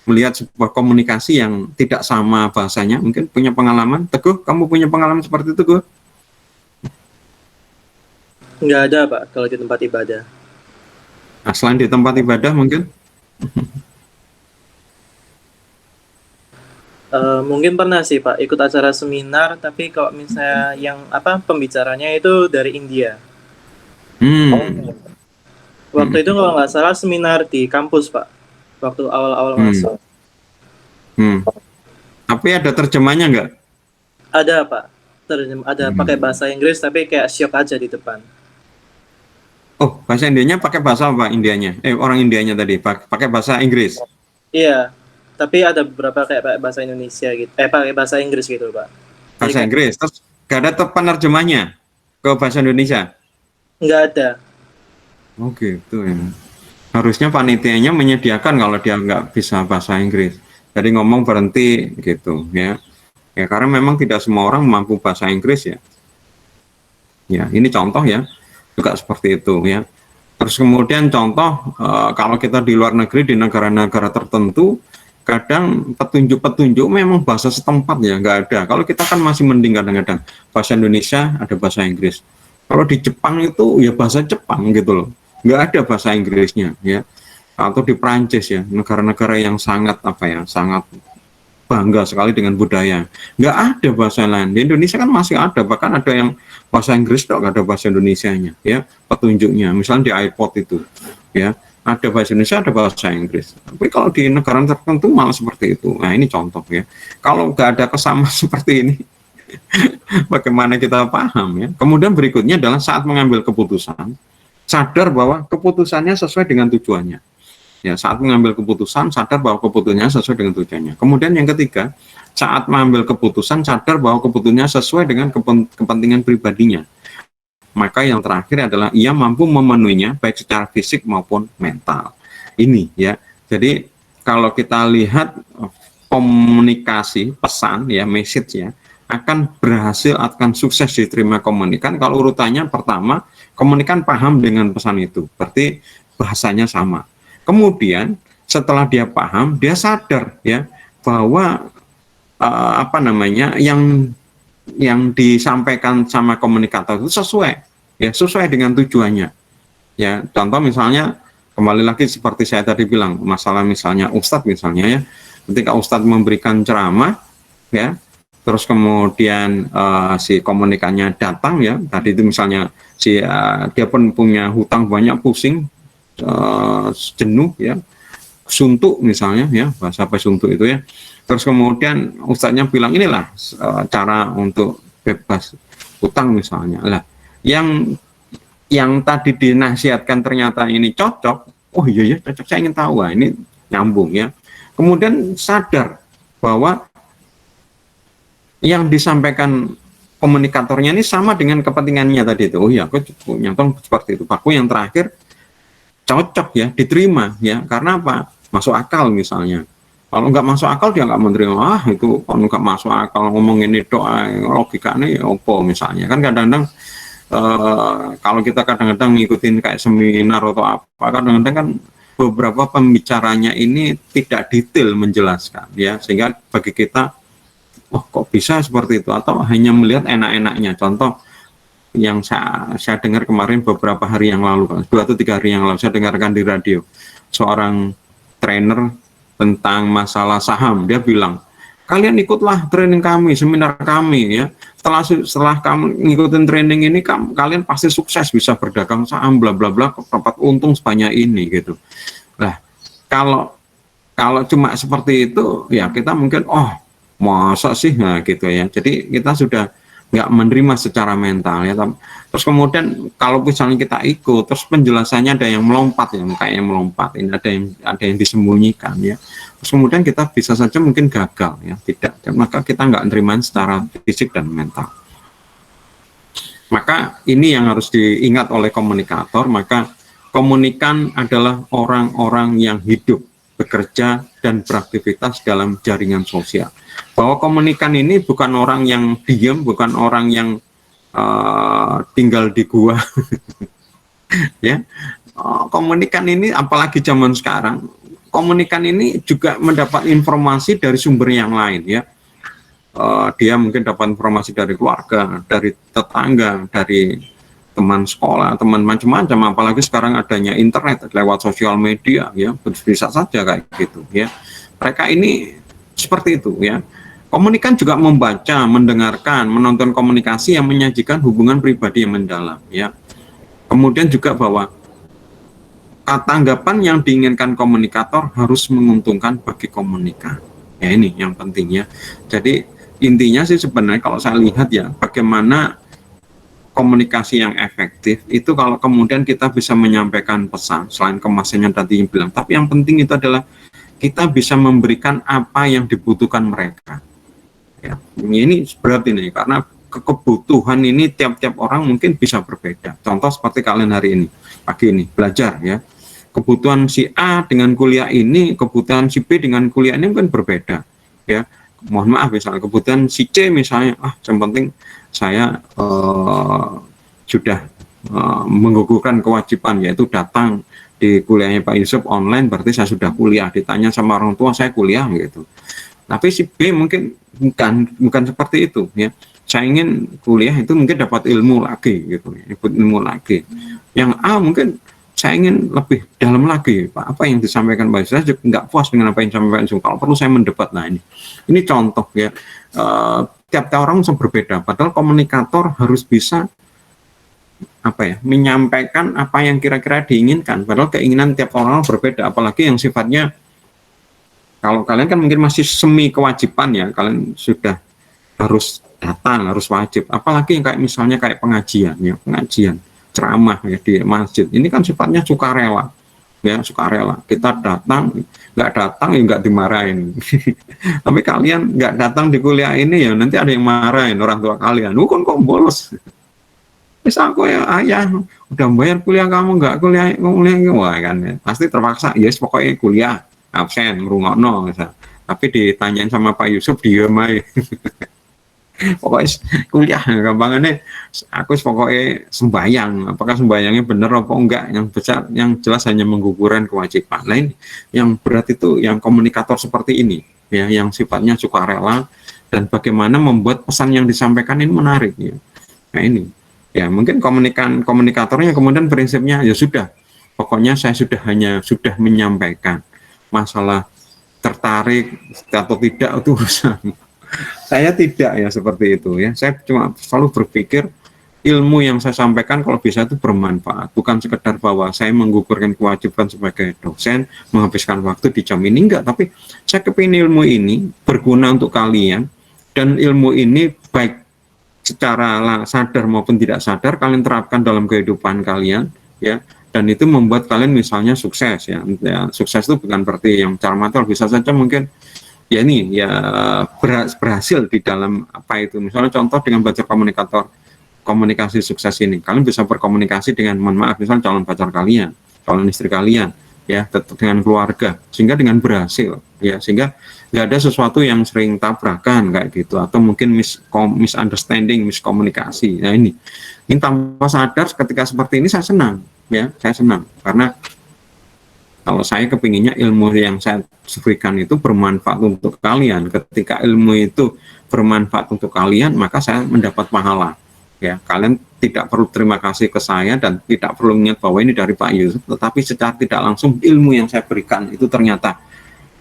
melihat sebuah komunikasi yang tidak sama bahasanya? Mungkin punya pengalaman. Teguh, kamu punya pengalaman seperti itu, Teguh? Nggak ada Pak kalau di tempat ibadah. Nah, selain di tempat ibadah mungkin? Mungkin pernah sih Pak ikut acara seminar, tapi kalau misalnya yang apa pembicaranya itu dari India. Waktu itu kalau nggak salah seminar di kampus Pak, waktu awal-awal masuk. Tapi ada terjemahnya nggak? Ada Pak, ada pakai bahasa Inggris tapi kayak syok aja di depan. Oh, bahasa Indianya pakai bahasa apa Indianya? Orang Indianya tadi pakai bahasa Inggris. Iya, tapi ada beberapa kayak pakai bahasa Indonesia gitu, pakai bahasa Inggris gitu Pak. Bahasa Inggris, terus nggak ada penerjemahnya ke bahasa Indonesia? Nggak ada. Oh gitu ya. Harusnya panitianya menyediakan kalau dia nggak bisa bahasa Inggris. Jadi ngomong berhenti gitu ya. Ya karena memang tidak semua orang mampu bahasa Inggris ya. Ya ini contoh ya. Juga seperti itu ya. Terus kemudian contoh kalau kita di luar negeri di negara-negara tertentu kadang petunjuk-petunjuk memang bahasa setempat ya nggak ada. Kalau kita kan masih mending kadang-kadang bahasa Indonesia ada bahasa Inggris. Kalau di Jepang itu ya bahasa Jepang gitu loh, nggak ada bahasa Inggrisnya ya. Atau di Prancis ya, negara-negara yang sangat apa ya, sangat bangga sekali dengan budaya, nggak ada bahasa lain. Di Indonesia kan masih ada, bahkan ada yang bahasa Inggris dok, nggak ada bahasa Indonesianya ya, petunjuknya. Misalnya di iPod itu ya, ada bahasa Indonesia, ada bahasa Inggris. Tapi kalau di negara tertentu malah seperti itu. Nah ini contoh ya. Kalau nggak ada kesamaan seperti ini, bagaimana kita paham ya. Kemudian berikutnya adalah saat mengambil keputusan, sadar bahwa keputusannya sesuai dengan tujuannya. Ya, saat mengambil keputusan, sadar bahwa keputusannya sesuai dengan tujuannya. Kemudian yang ketiga, saat mengambil keputusan, sadar bahwa keputusannya sesuai dengan kepentingan pribadinya. Maka yang terakhir adalah ia mampu memenuhinya baik secara fisik maupun mental. Ini ya. Jadi kalau kita lihat komunikasi, pesan ya, message ya, akan berhasil, akan sukses diterima komunikan kalau urutannya pertama, komunikan paham dengan pesan itu, berarti bahasanya sama. Kemudian setelah dia paham, dia sadar ya bahwa apa namanya yang disampaikan sama komunikator itu sesuai ya, sesuai dengan tujuannya. Ya, contoh misalnya kembali lagi seperti saya tadi bilang, masalah misalnya Ustadz misalnya ya, ketika Ustadz memberikan ceramah ya, terus kemudian si komunikannya datang ya, tadi itu misalnya dia pun punya hutang banyak, pusing, jenuh ya, suntuk misalnya ya, bahasa apa suntuk itu ya. Terus kemudian ustadznya bilang inilah cara untuk bebas hutang misalnya. Lah yang tadi dinasihatkan ternyata ini cocok. Oh iya ya cocok, saya ingin tahu. Wah, ini nyambung ya. Kemudian sadar bahwa yang disampaikan komunikatornya ini sama dengan kepentingannya tadi itu. Oh iya, aku nyantong seperti itu. Aku yang terakhir cocok ya, diterima ya, karena apa? Masuk akal misalnya. Kalau nggak masuk akal dia nggak menerima. Itu kalau nggak masuk akal ngomong ini doa, logikanya ya opo misalnya. Kan kadang-kadang kalau kita kadang-kadang ngikutin kayak seminar atau apa, kadang-kadang kan beberapa pembicaranya ini tidak detail menjelaskan ya, sehingga bagi kita oh kok bisa seperti itu, atau hanya melihat enak-enaknya. Contoh yang saya dengar kemarin beberapa hari yang lalu, 2 atau 3 hari yang lalu, saya dengarkan di radio seorang trainer tentang masalah saham. Dia bilang, kalian ikutlah training kami, seminar kami ya. Setelah kamu ngikutin training ini, kalian pasti sukses bisa berdagang saham, bla bla bla, dapat untung sebanyak ini gitu. Nah, kalau cuma seperti itu ya kita mungkin oh masa sih, nah gitu ya. Jadi kita sudah nggak menerima secara mental ya. Terus kemudian kalau misalnya kita ikut, terus penjelasannya ada yang melompat ya, kayaknya melompat, ini ada yang disembunyikan ya. Terus kemudian kita bisa saja mungkin gagal ya, tidak, maka kita nggak menerima secara fisik dan mental. Maka ini yang harus diingat oleh komunikator. Maka komunikan adalah orang-orang yang hidup, bekerja dan beraktivitas dalam jaringan sosial. Bahwa komunikan ini bukan orang yang diam, bukan orang yang tinggal di gua. Ya, komunikan ini apalagi zaman sekarang, komunikan ini juga mendapat informasi dari sumber yang lain ya. Dia mungkin dapat informasi dari keluarga, dari tetangga, dari teman sekolah, teman macam-macam. Apalagi sekarang adanya internet lewat sosial media ya, bisa saja kayak gitu ya. Mereka ini seperti itu ya. Komunikan juga membaca, mendengarkan, menonton komunikasi yang menyajikan hubungan pribadi yang mendalam ya. Kemudian juga bahwa tanggapan yang diinginkan komunikator harus menguntungkan bagi komunikan. Ya ini yang penting ya. Jadi intinya sih sebenarnya kalau saya lihat ya, bagaimana komunikasi yang efektif itu kalau kemudian kita bisa menyampaikan pesan selain kemasannya tadi yang bilang, tapi yang penting itu adalah kita bisa memberikan apa yang dibutuhkan mereka. Ya, ini berarti nih karena kebutuhan ini tiap-tiap orang mungkin bisa berbeda. Contoh seperti kalian hari ini, pagi ini belajar ya. Kebutuhan si A dengan kuliah ini, kebutuhan si B dengan kuliah ini mungkin berbeda. Ya, mohon maaf misalnya kebutuhan si C misalnya, yang penting saya sudah menggugurkan kewajiban yaitu datang di kuliahnya Pak Yusuf online, berarti saya sudah kuliah. Ditanya sama orang tua saya kuliah gitu. Tapi si B mungkin bukan seperti itu ya. Saya ingin kuliah itu mungkin dapat ilmu lagi gitu, ilmu lagi. Yang A mungkin saya ingin lebih dalam lagi, Pak. Apa yang disampaikan Pak Yusuf, saya juga nggak puas dengan apa yang disampaikan Yusuf. Kalau perlu saya mendebat. Nah ini contoh ya. Tiap-tiap orang bisa berbeda. Padahal komunikator harus bisa menyampaikan apa yang kira-kira diinginkan. Padahal keinginan tiap orang berbeda. Apalagi yang sifatnya, kalau kalian kan mungkin masih semi kewajiban ya, kalian sudah harus datang, harus wajib. Apalagi yang kayak misalnya kayak pengajian ya, pengajian, ceramah ya di masjid. Ini kan sifatnya sukarela, ya sukarela. Kita datang, nggak datang ya nggak dimarahin. Tapi kalian nggak datang di kuliah ini ya nanti ada yang marahin orang tua kalian. Kok bolos? Bisa aku ya ayah udah bayar kuliah kamu nggak kuliah, wah kan ya. Pasti terpaksa. Yes pokoknya kuliah. Absen, merungokno tapi ditanyain sama Pak Yusuf diem aja. Pokoknya kuliah gampangannya aku pokoknya sembayang, apakah sembayangnya bener apa enggak, yang besar yang jelas hanya menggugurkan kewajiban. Lain yang berat itu yang komunikator seperti ini ya, yang sifatnya sukarela dan bagaimana membuat pesan yang disampaikan ini menarik ya. Nah ini ya mungkin komunikatornya kemudian prinsipnya ya sudah, pokoknya saya sudah menyampaikan. Masalah tertarik atau tidak itu urusan saya tidak ya seperti itu ya. Saya cuma selalu berpikir ilmu yang saya sampaikan kalau bisa itu bermanfaat, bukan sekedar bahwa saya menggugurkan kewajiban sebagai dosen, menghabiskan waktu di jam ini, enggak, tapi saya kepingin ilmu ini berguna untuk kalian, dan ilmu ini baik secara sadar maupun tidak sadar kalian terapkan dalam kehidupan kalian ya. Dan itu membuat kalian misalnya sukses ya. Sukses itu bukan berarti yang cara material, bisa saja mungkin ya ini ya berhasil di dalam apa itu. Misalnya contoh dengan belajar komunikasi sukses ini, kalian bisa berkomunikasi dengan mohon maaf misalnya calon pacar kalian, calon istri kalian ya, dengan keluarga, sehingga dengan berhasil ya, sehingga nggak ada sesuatu yang sering tabrakan kayak gitu, atau mungkin misunderstanding, miskomunikasi. Nah ini tanpa sadar ketika seperti ini saya senang ya, saya senang karena kalau saya kepinginnya ilmu yang saya berikan itu bermanfaat untuk kalian. Ketika ilmu itu bermanfaat untuk kalian, maka saya mendapat pahala ya. Kalian tidak perlu terima kasih ke saya dan tidak perlu ingat bahwa ini dari Pak Yusuf, tetapi secara tidak langsung ilmu yang saya berikan itu ternyata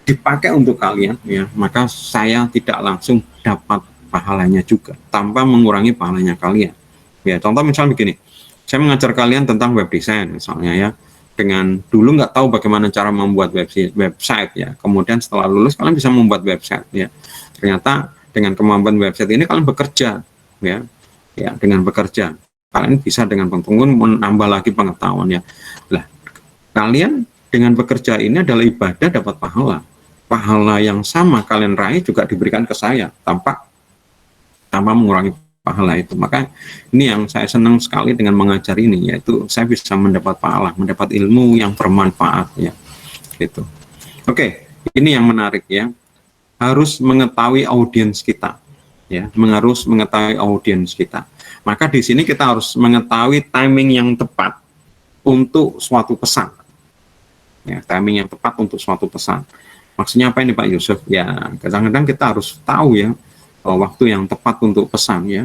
dipakai untuk kalian ya, maka saya tidak langsung dapat pahalanya juga tanpa mengurangi pahalanya kalian ya. Contoh misalnya begini, saya mengajar kalian tentang web design misalnya ya, dengan dulu nggak tahu bagaimana cara membuat website ya, kemudian setelah lulus kalian bisa membuat website ya. Ternyata dengan kemampuan website ini kalian bekerja ya, dengan bekerja kalian bisa dengan pengetahuan menambah lagi pengetahuan ya. Lah kalian dengan bekerja ini adalah ibadah, dapat pahala yang sama kalian raih juga diberikan ke saya tanpa mengurangi pahala itu. Maka ini yang saya senang sekali dengan mengajar ini, yaitu saya bisa mendapat pahala, mendapat ilmu yang bermanfaat ya gitu. Oke, ini yang menarik ya, harus mengetahui audiens kita ya, harus mengetahui audiens kita. Maka di sini kita harus mengetahui timing yang tepat untuk suatu pesan ya, timing yang tepat untuk suatu pesan. Maksudnya apa ini Pak Yusuf? Ya, kadang-kadang kita harus tahu ya waktu yang tepat untuk pesan ya.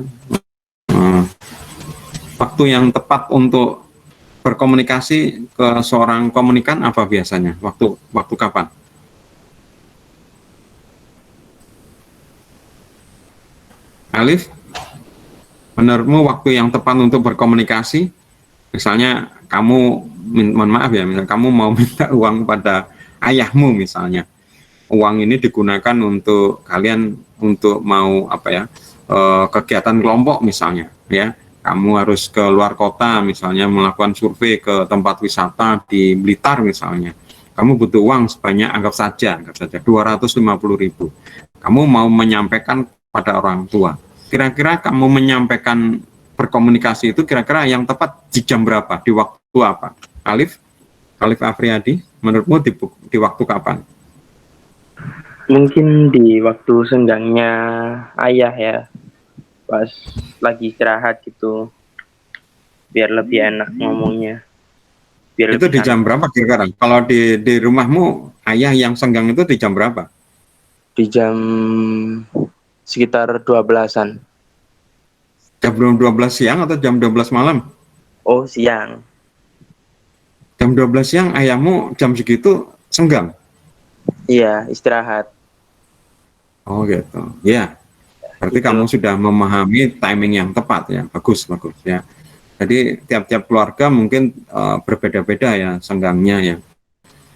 Waktu yang tepat untuk berkomunikasi ke seorang komunikan apa biasanya? Waktu kapan? Alif, menurutmu waktu yang tepat untuk berkomunikasi? Misalnya kamu, mohon maaf ya, misalnya kamu mau minta uang pada ayahmu misalnya. Uang ini digunakan untuk kalian untuk mau apa ya, kegiatan kelompok misalnya ya. Kamu harus ke luar kota misalnya melakukan survei ke tempat wisata di Blitar misalnya. Kamu butuh uang sebanyak anggap saja 250.000. Kamu mau menyampaikan pada orang tua. Kira-kira kamu menyampaikan berkomunikasi itu kira-kira yang tepat di jam berapa? Di waktu apa? Alif Afriyadi, menurutmu di waktu kapan? Mungkin di waktu senggangnya ayah ya, pas lagi istirahat gitu, biar lebih enak ngomongnya. Biar Itu di jam berapa kira-kira? Kalau di rumahmu ayah yang senggang itu di jam berapa? Di jam sekitar 12-an. Jam 12 siang atau jam 12 malam? Oh, siang. Jam 12 siang ayahmu jam segitu senggang? Iya, istirahat. Oh gitu, ya. Berarti kamu sudah memahami timing yang tepat ya, bagus ya. Jadi tiap-tiap keluarga mungkin berbeda-beda ya senggangnya ya.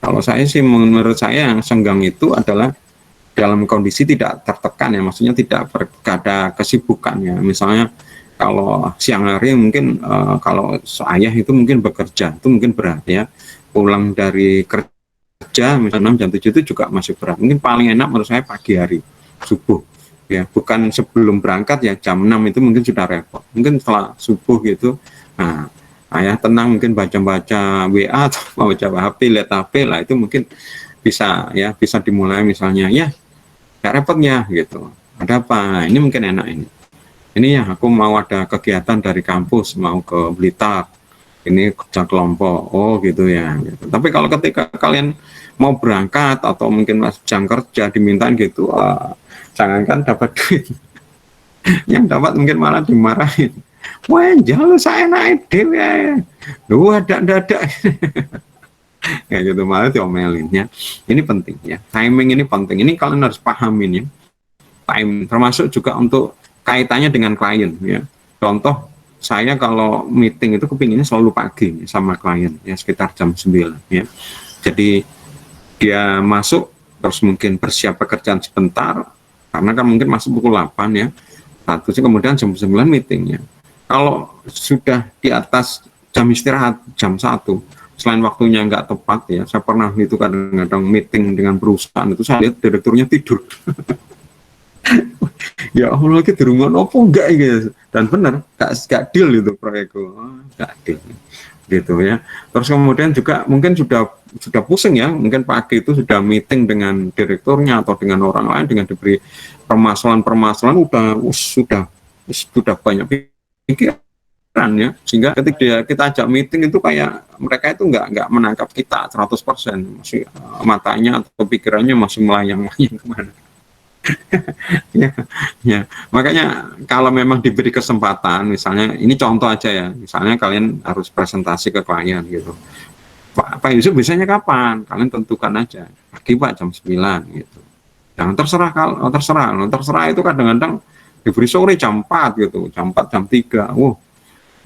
Kalau saya sih menurut saya yang senggang itu adalah dalam kondisi tidak tertekan ya, maksudnya tidak ada kesibukan ya. Misalnya kalau siang hari mungkin kalau ayah itu mungkin bekerja, itu mungkin berat ya. Pulang dari kerja misalnya 6 jam 7 itu juga masih berat. Mungkin paling enak menurut saya pagi hari, subuh ya, bukan sebelum berangkat ya, jam 6 itu mungkin sudah repot. Mungkin setelah subuh gitu, nah ayah tenang mungkin baca-baca WA atau baca HP, lihat HP lah, itu mungkin bisa ya, bisa dimulai misalnya ya, gak repotnya gitu. Ada apa? Ini mungkin enak ini. Ini ya, aku mau ada kegiatan dari kampus, mau ke Blitar. Ini kerja kelompok, oh gitu ya. Gitu. Tapi kalau ketika kalian mau berangkat atau mungkin mas jam kerja dimintain gitu, jangankan dapat duit, yang dapat mungkin malah dimarahin. Wah, jangan saya naik dewe, lu ada, kayak gitu malah diomelin ya. Ini penting ya, timing ini penting. Ini kalian harus pahamin ya, time termasuk juga untuk kaitannya dengan klien ya. Contoh, saya kalau meeting itu kepinginnya selalu pagi sama klien ya, sekitar jam 9 ya. Jadi dia masuk terus mungkin bersiap pekerjaan sebentar, karena kan mungkin masuk pukul 8 ya, statusnya kemudian jam 9 meetingnya. Kalau sudah di atas jam istirahat jam 1, selain waktunya nggak tepat ya, saya pernah itu kadang-kadang meeting dengan perusahaan itu saya lihat direkturnya tidur. Ya Allah, lagi di rumah apa enggak gitu. Dan benar gak deal itu proyekku, gak deal gitu ya. Terus kemudian juga mungkin sudah pusing ya, mungkin pagi itu sudah meeting dengan direkturnya atau dengan orang lain, dengan diberi permasalahan sudah banyak pikiran ya, sehingga ketika kita ajak meeting itu kayak mereka itu nggak menangkap kita 100%, masih matanya atau pikirannya masih melayang-layang kemana. ya, makanya kalau memang diberi kesempatan, misalnya ini contoh aja ya, misalnya kalian harus presentasi ke klien gitu, Pak Yusuf bisanya kapan? Kalian tentukan aja, pagi Pak jam 9 gitu. Jangan terserah itu kadang-kadang diberi sore jam 4 gitu, jam 4 jam 3,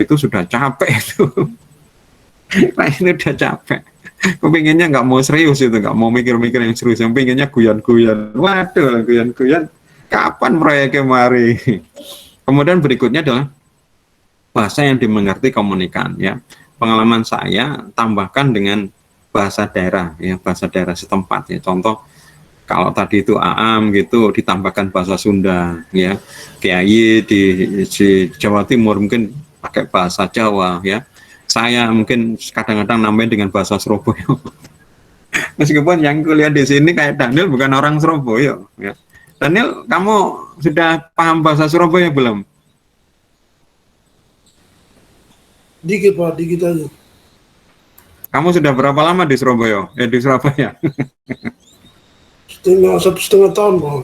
itu sudah capek itu. Nah ini udah capek, kepinginnya nggak mau serius itu, nggak mau mikir-mikir yang serius, yang pinginnya guyan-guyan. Waduh, guyan-guyan, kapan proyeknya mari? Kemudian berikutnya adalah bahasa yang dimengerti komunikan ya. Pengalaman saya tambahkan dengan bahasa daerah ya, bahasa daerah setempat ya. Contoh, kalau tadi itu Aam gitu ditambahkan bahasa Sunda ya, Kiai di Jawa Timur mungkin pakai bahasa Jawa ya. Saya mungkin kadang-kadang nambahin dengan bahasa Surabaya. Meskipun yang kuliah di sini kayak Daniel bukan orang Surabaya ya. Daniel, kamu sudah paham bahasa Surabaya belum? Dikit Pak, dikit aja. Kamu sudah berapa lama di Surabaya? Di Surabaya? Satu setengah tahun, Bang.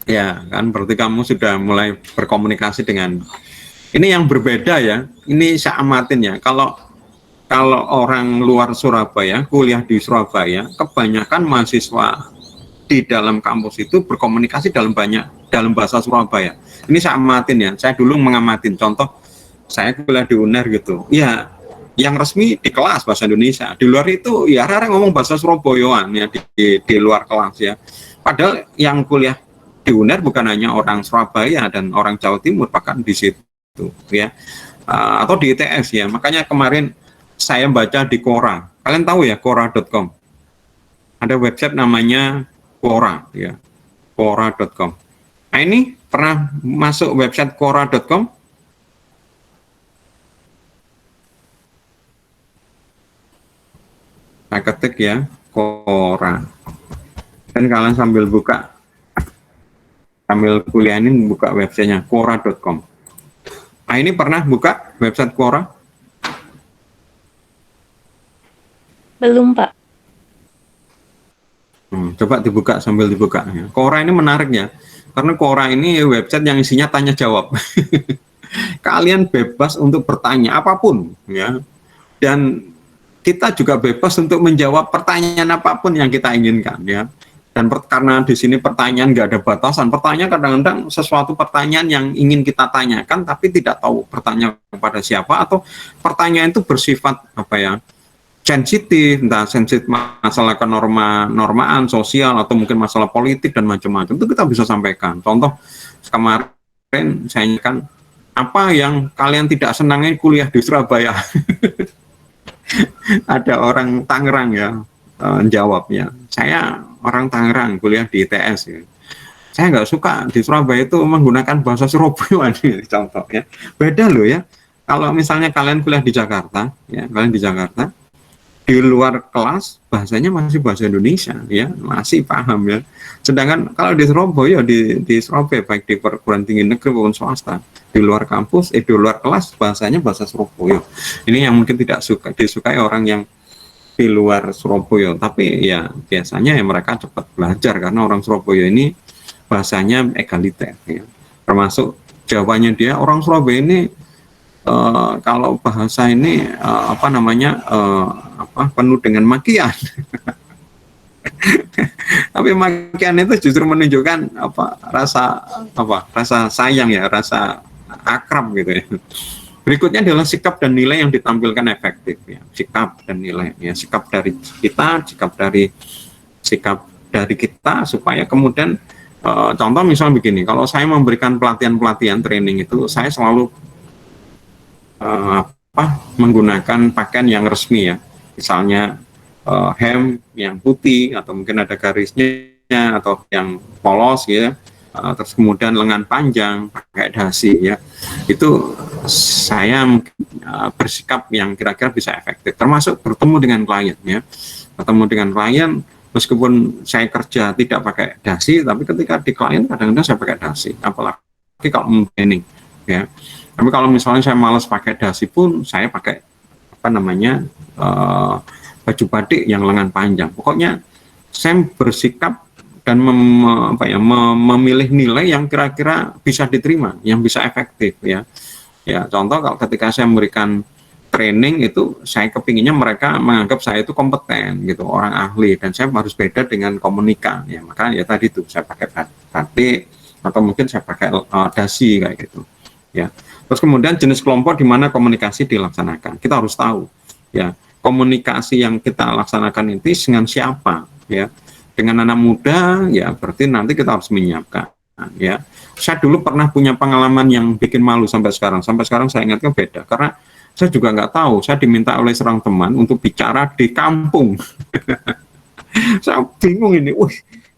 Ya, kan berarti kamu sudah mulai berkomunikasi dengan ini yang berbeda ya. Ini saya amatin ya. Kalau orang luar Surabaya, kuliah di Surabaya, kebanyakan mahasiswa di dalam kampus itu berkomunikasi dalam bahasa Surabaya. Ini saya amatin ya. Saya dulu mengamatin. Contoh, saya kuliah di UNER gitu. Ya, yang resmi di kelas bahasa Indonesia. Di luar itu ya rara ngomong bahasa Surabayaan ya di luar kelas ya. Padahal yang kuliah di UNER bukan hanya orang Surabaya dan orang Jawa Timur, bahkan di situ ya. Atau di ITS ya. Makanya kemarin saya baca di Quora. Kalian tahu ya Quora.com. Ada website namanya Quora ya. Quora.com. Nah, ini pernah masuk website Quora.com? Saya ketik ya, Quora. Dan kalian sambil kuliah ini buka websitenya Quora.com. Nah, ini pernah buka website Quora? Belum, Pak. Coba dibuka sambil dibuka. Quora ini menarik ya, karena Quora ini website yang isinya tanya jawab. Kalian bebas untuk bertanya apapun ya, dan kita juga bebas untuk menjawab pertanyaan apapun yang kita inginkan ya. Dan karena di sini pertanyaan nggak ada batasan, pertanyaan kadang-kadang sesuatu pertanyaan yang ingin kita tanyakan tapi tidak tahu bertanya kepada siapa, atau pertanyaan itu bersifat apa ya, sensitif, entah sensitif masalah kenormaan sosial atau mungkin masalah politik dan macam-macam, itu kita bisa sampaikan. Contoh kemarin saya kan apa yang kalian tidak senangi kuliah di Surabaya. Ada orang Tangerang ya jawabnya, saya orang Tangerang kuliah di ITS ya. Saya nggak suka di Surabaya itu menggunakan bahasa Surabaya. Contoh ya, beda loh ya. Kalau misalnya kalian kuliah di Jakarta ya, kalian di Jakarta di luar kelas bahasanya masih bahasa Indonesia ya, masih paham ya. Sedangkan kalau di Surabaya, di Surabaya baik di perguruan tinggi negeri maupun swasta, di luar kampus di luar kelas bahasanya bahasa Surabaya. Ini yang mungkin tidak disukai orang yang di luar Surabaya, tapi ya biasanya ya mereka cepat belajar karena orang Surabaya ini bahasanya egaliter ya. Termasuk jawabannya dia, orang Surabaya ini kalau bahasa ini penuh dengan makian. Tapi makian itu justru menunjukkan rasa sayang ya, rasa akrab gitu ya. Berikutnya adalah sikap dan nilai yang ditampilkan efektif ya. Sikap dan nilai ya, sikap dari kita supaya kemudian contoh misalnya begini, kalau saya memberikan pelatihan training itu saya selalu menggunakan pakaian yang resmi ya, misalnya hem yang putih atau mungkin ada garisnya atau yang polos ya, terus kemudian lengan panjang pakai dasi ya, itu saya bersikap yang kira-kira bisa efektif, termasuk bertemu dengan klien ya, meskipun saya kerja tidak pakai dasi, tapi ketika di klien kadang-kadang saya pakai dasi, apalagi kalau training ya. Tapi kalau misalnya saya malas pakai dasi pun saya pakai baju batik yang lengan panjang. Pokoknya saya bersikap dan memilih nilai yang kira-kira bisa diterima, yang bisa efektif ya. Ya, contoh kalau ketika saya memberikan training itu saya kepinginnya mereka menganggap saya itu kompeten gitu, orang ahli, dan saya harus beda dengan komunika ya. Maka ya tadi tuh saya pakai batik atau mungkin saya pakai dasi kayak gitu ya. Terus kemudian jenis kelompok di mana komunikasi dilaksanakan. Kita harus tahu ya, komunikasi yang kita laksanakan itu dengan siapa ya. Dengan anak muda ya berarti nanti kita harus menyiapkan ya. Saya dulu pernah punya pengalaman yang bikin malu sampai sekarang. Sampai sekarang saya ingatnya beda karena saya juga nggak tahu. Saya diminta oleh seorang teman untuk bicara di kampung. Saya bingung ini,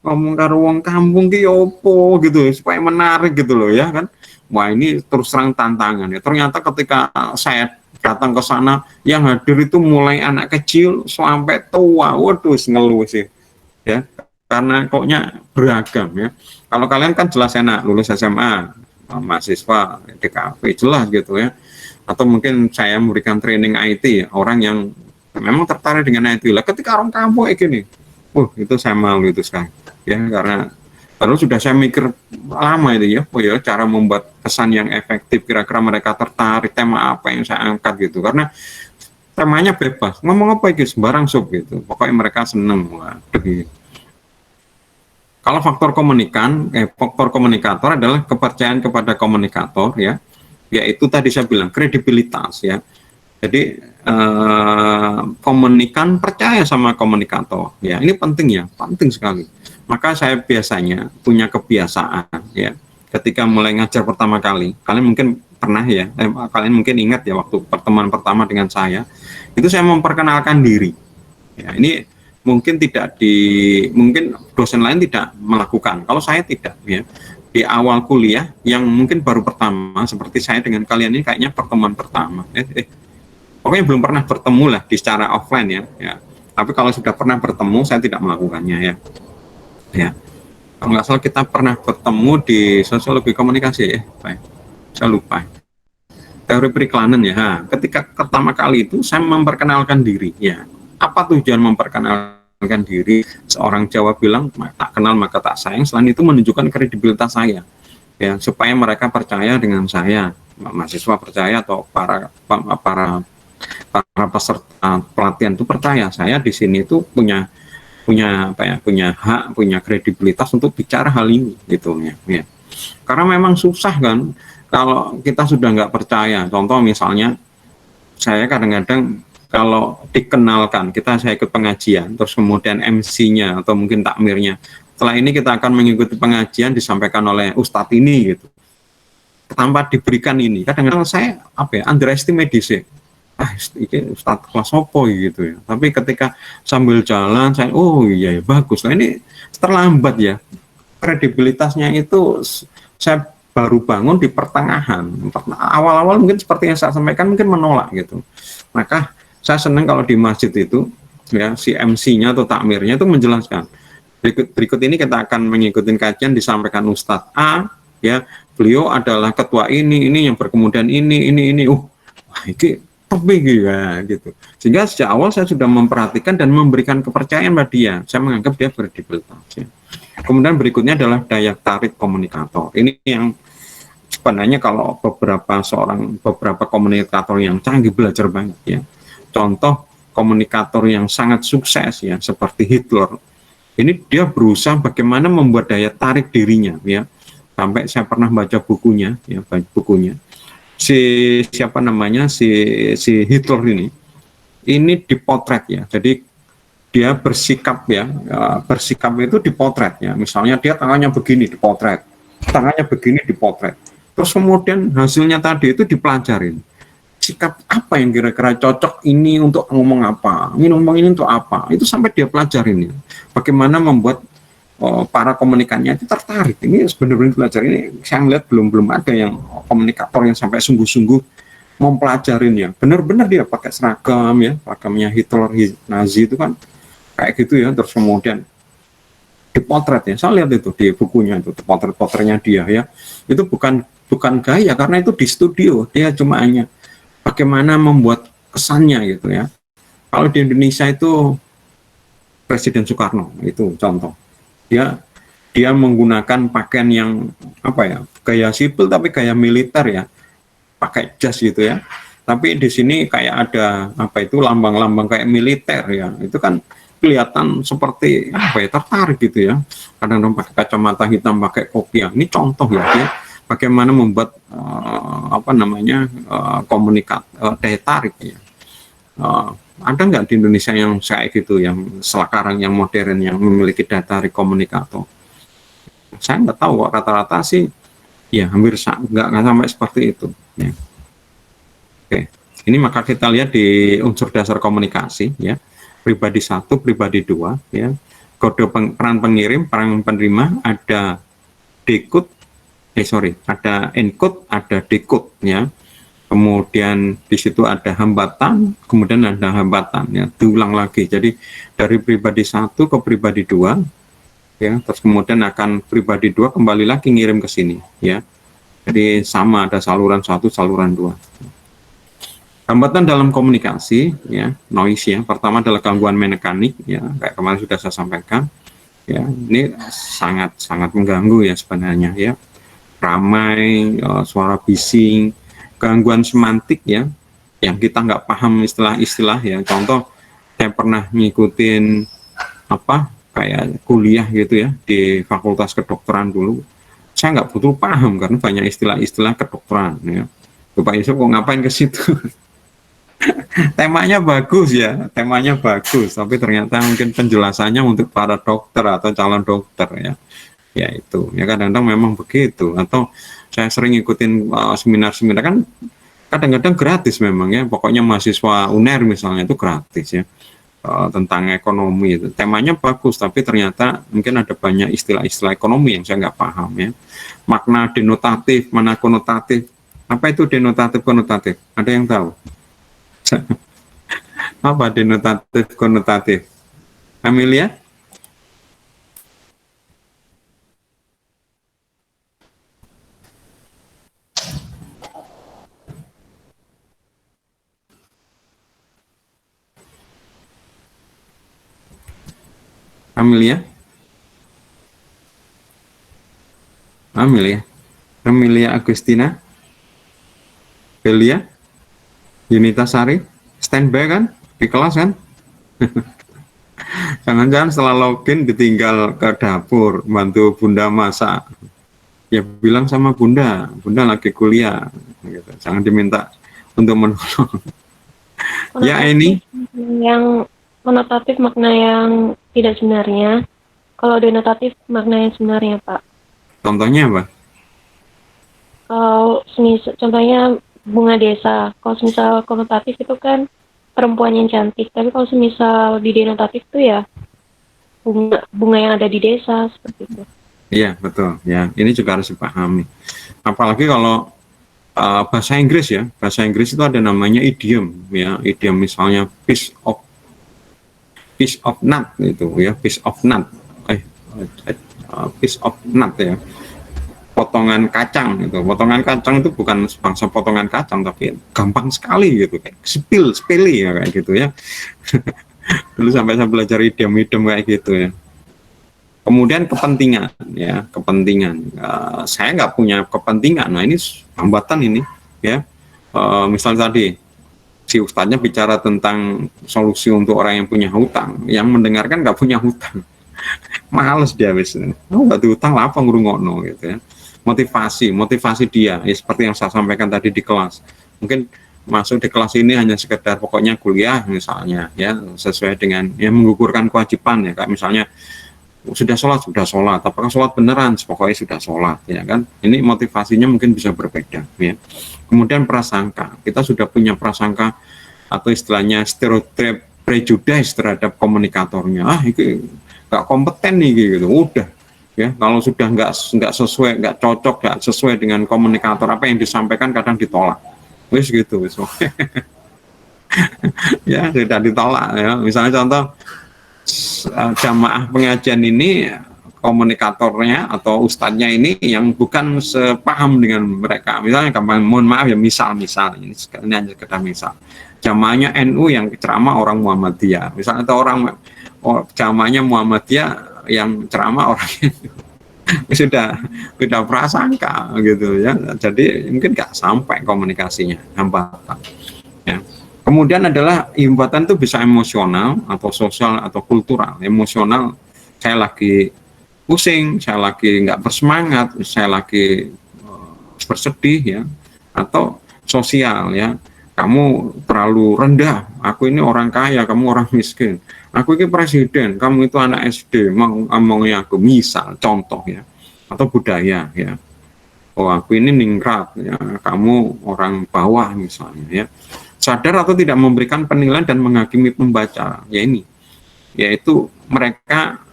ngomong karo wong kampung ki opo gitu supaya menarik gitu loh ya kan. Wah, ini terus terang tantangan ya. Ternyata ketika saya datang ke sana, yang hadir itu mulai anak kecil sampai tua. Waduh, ngeluh sih ya, karena koknya beragam ya. Kalau kalian kan jelas enak lulus SMA, mahasiswa DKV jelas gitu ya. atau mungkin saya memberikan training IT, orang yang memang tertarik dengan IT lah, ketika orang kampung kayak gini, itu saya malu itu sekarang ya, karena lalu sudah saya mikir lama itu ya, cara membuat pesan yang efektif, kira-kira mereka tertarik, tema apa yang saya angkat gitu, karena temanya bebas, ngomong apa itu sembarang sup gitu, pokoknya mereka seneng. Waduh, gitu. Kalau faktor komunikator adalah kepercayaan kepada komunikator ya, yaitu tadi saya bilang kredibilitas ya. Jadi komunikan percaya sama komunikator ya, ini penting ya, penting sekali. Maka saya biasanya punya kebiasaan ya, ketika mulai ngajar pertama kali, kalian mungkin pernah ya, kalian mungkin ingat ya waktu pertemuan pertama dengan saya, itu saya memperkenalkan diri. Ya, ini mungkin mungkin dosen lain tidak melakukan, kalau saya tidak ya. Di awal kuliah yang mungkin baru pertama seperti saya dengan kalian ini kayaknya pertemuan pertama. Pokoknya belum pernah bertemu lah di secara offline ya. Tapi kalau sudah pernah bertemu saya tidak melakukannya ya. Ya. Kalau nggak salah kita pernah bertemu di sosiologi komunikasi ya. Baik. Saya lupa. Teori periklanan ya. Ketika pertama kali itu saya memperkenalkan diri ya. Apa tujuan memperkenalkan diri? Seorang Jawa bilang, tak kenal maka tak sayang. Selain itu menunjukkan kredibilitas saya, ya, supaya mereka percaya dengan saya, mahasiswa percaya atau para peserta pelatihan itu percaya saya di sini itu punya hak, punya kredibilitas untuk bicara hal ini, gitu ya. Karena memang susah kan, kalau kita sudah nggak percaya. Contoh misalnya, saya kadang-kadang kalau dikenalkan, saya ikut pengajian, terus kemudian MC-nya atau mungkin takmirnya, setelah ini kita akan mengikuti pengajian disampaikan oleh Ustadz ini gitu, tanpa diberikan ini, kadang-kadang saya underestimate dhisik, ini Ustadz kelas opo gitu ya. Tapi ketika sambil jalan saya, iya bagus, nah ini terlambat ya, kredibilitasnya itu saya baru bangun di pertengahan, awal-awal mungkin seperti yang saya sampaikan mungkin menolak gitu. Maka saya senang kalau di masjid itu ya, si MC-nya atau takmirnya itu menjelaskan, berikut ini kita akan mengikuti kajian disampaikan Ustadz A ya, beliau adalah ketua ini yang berkemudian ini ini ini ya gitu. Sehingga sejak awal saya sudah memperhatikan dan memberikan kepercayaan pada dia, saya menganggap dia kredibilitas ya. Kemudian berikutnya adalah daya tarik komunikator. Ini yang sebenarnya kalau beberapa komunikator yang canggih belajar banget ya. Contoh komunikator yang sangat sukses ya, seperti Hitler. Ini dia berusaha bagaimana membuat daya tarik dirinya ya. Sampai saya pernah baca bukunya ya, si Hitler ini dipotret ya. Jadi dia bersikap ya, bersikap itu dipotret ya. Misalnya dia tangannya begini dipotret, tangannya begini dipotret. Terus kemudian hasilnya tadi itu dipelajarin. Sikap apa yang kira-kira cocok ini untuk ngomong apa, ini ngomong ini untuk apa, itu sampai dia pelajarin ya. Bagaimana membuat para komunikannya itu tertarik. Ini benar-benar belajar. Ini saya lihat belum ada yang komunikator yang sampai sungguh-sungguh mempelajarin ya. Benar-benar dia pakai seragam ya, seragamnya Hitler, Nazi itu kan kayak gitu ya. Terus kemudian dipotret ya. Saya lihat itu di bukunya itu potretnya dia ya. Itu bukan gaya, karena itu di studio. Dia cuma hanya bagaimana membuat kesannya gitu ya. Kalau di Indonesia itu Presiden Soekarno itu contoh. Dia menggunakan pakaian yang gaya sipil tapi gaya militer ya, pakai jas gitu ya. Tapi di sini kayak ada lambang-lambang kayak militer ya. Itu kan kelihatan seperti tertarik gitu ya. Kadang-kadang pakai kacamata hitam, pakai kopiah. Ini contoh ya, bagaimana membuat daya tarik ya. Ada nggak di Indonesia yang kayak gitu, yang sekarang yang modern yang memiliki daya tarik komunikator? Saya nggak tahu kok, rata-rata sih ya hampir nggak sampai seperti itu ya. Oke, ini maka kita lihat di unsur dasar komunikasi ya, pribadi 1, pribadi 2 ya, kode peran pengirim, peran penerima, ada ada encode, ada decode ya. Kemudian di situ ada hambatan, kemudian ada hambatan ya, diulang lagi. Jadi dari pribadi 1 ke pribadi 2 ya, terus kemudian akan pribadi 2 kembali lagi ngirim ke sini ya. Jadi sama, ada saluran 1, saluran 2. Hambatan dalam komunikasi, ya, noise ya. Pertama adalah gangguan mekanik, ya, kayak kemarin sudah saya sampaikan. Ya, ini sangat mengganggu ya sebenarnya ya. Ramai, suara bising, gangguan semantik ya, yang kita nggak paham istilah-istilah ya. Contoh, saya pernah ngikutin apa kayak kuliah gitu ya di Fakultas Kedokteran dulu. Saya nggak betul paham karena banyak istilah-istilah kedokteran ya. Bapak Yusuf kok ngapain ke situ? Temanya bagus ya, temanya bagus, tapi ternyata mungkin penjelasannya untuk para dokter atau calon dokter ya. Ya itu, ya kadang-kadang memang begitu. Atau saya sering ikutin seminar-seminar kan kadang-kadang gratis memang ya. Pokoknya mahasiswa UNER misalnya itu gratis ya. Tentang ekonomi itu. Temanya bagus, tapi ternyata mungkin ada banyak istilah-istilah ekonomi yang saya nggak paham ya. Makna denotatif, mana konotatif. Apa itu denotatif konotatif? Ada yang tahu? Apa denotatif konotatif? Amelia? Amelia? Amelia Agustina? Belia? Yunita Sari? Standby kan? Di kelas kan? Jangan-jangan setelah login ditinggal ke dapur, bantu bunda masak. Ya bilang sama bunda lagi kuliah. Gitu. Jangan diminta untuk menolong. Ya ini? Yang konotatif makna yang tidak sebenarnya. Kalau denotatif makna yang sebenarnya, Pak. Contohnya apa? Kalau contohnya bunga desa. Kalau misal konotatif itu kan perempuan yang cantik. Tapi kalau misal di denotatif itu ya bunga yang ada di desa seperti itu. Iya betul. Ya ini juga harus dipahami. Apalagi kalau bahasa Inggris ya. Bahasa Inggris itu ada namanya idiom ya. Idiom misalnya piece of nut itu ya. Piece of nut ya. Potongan kacang gitu. Potongan kacang itu bukan bangsa potongan kacang tapi gampang sekali gitu kayak sepele ya kayak gitu ya. Dulu sampai saya belajar idiom-idiom kayak gitu ya. Kemudian kepentingan ya, kepentingan. Saya nggak punya kepentingan. Nah, ini hambatan ini ya. Misal tadi si ustadznya bicara tentang solusi untuk orang yang punya hutang, yang mendengarkan nggak punya hutang. Males dia wis. Oh, nggak hutang apa ngurungokno gitu ya. Motivasi dia ya, seperti yang saya sampaikan tadi di kelas. Mungkin masuk di kelas ini hanya sekedar pokoknya kuliah misalnya ya, sesuai dengan ya menggugurkan kewajiban ya, kayak misalnya sudah sholat, apakah sholat beneran, pokoknya sudah sholat ya kan. Ini motivasinya mungkin bisa berbeda ya. Kemudian prasangka, kita sudah punya prasangka atau istilahnya stereotip prejudice terhadap komunikatornya. Itu nggak kompeten nih gitu, udah ya. Kalau sudah nggak sesuai, nggak cocok, nggak sesuai dengan komunikator, apa yang disampaikan kadang ditolak, wis gitu wis. Ya sudah ditolak ya. Misalnya contoh jamaah pengajian ini komunikatornya atau ustadznya ini yang bukan sepaham dengan mereka. Misalnya gampang, mohon maaf ya, misal ini hanya sekedar misal. Jamaahnya NU yang ceramah orang Muhammadiyah. Misalnya atau jamaahnya Muhammadiyah yang ceramah orang sudah prasangka gitu ya. Jadi mungkin nggak sampai komunikasinya, hambatan. Ya. Kemudian adalah hambatan itu bisa emosional atau sosial atau kultural. Emosional, saya lagi pusing, saya lagi nggak bersemangat, saya lagi bersedih ya. Atau sosial ya, kamu terlalu rendah, aku ini orang kaya, kamu orang miskin, aku ini presiden, kamu itu anak SD, ngomongnya aku, misal contoh ya. Atau budaya ya, oh aku ini ningrat ya, kamu orang bawah misalnya ya. Sadar atau tidak memberikan penilaian dan menghakimi pembaca ya, ini yaitu mereka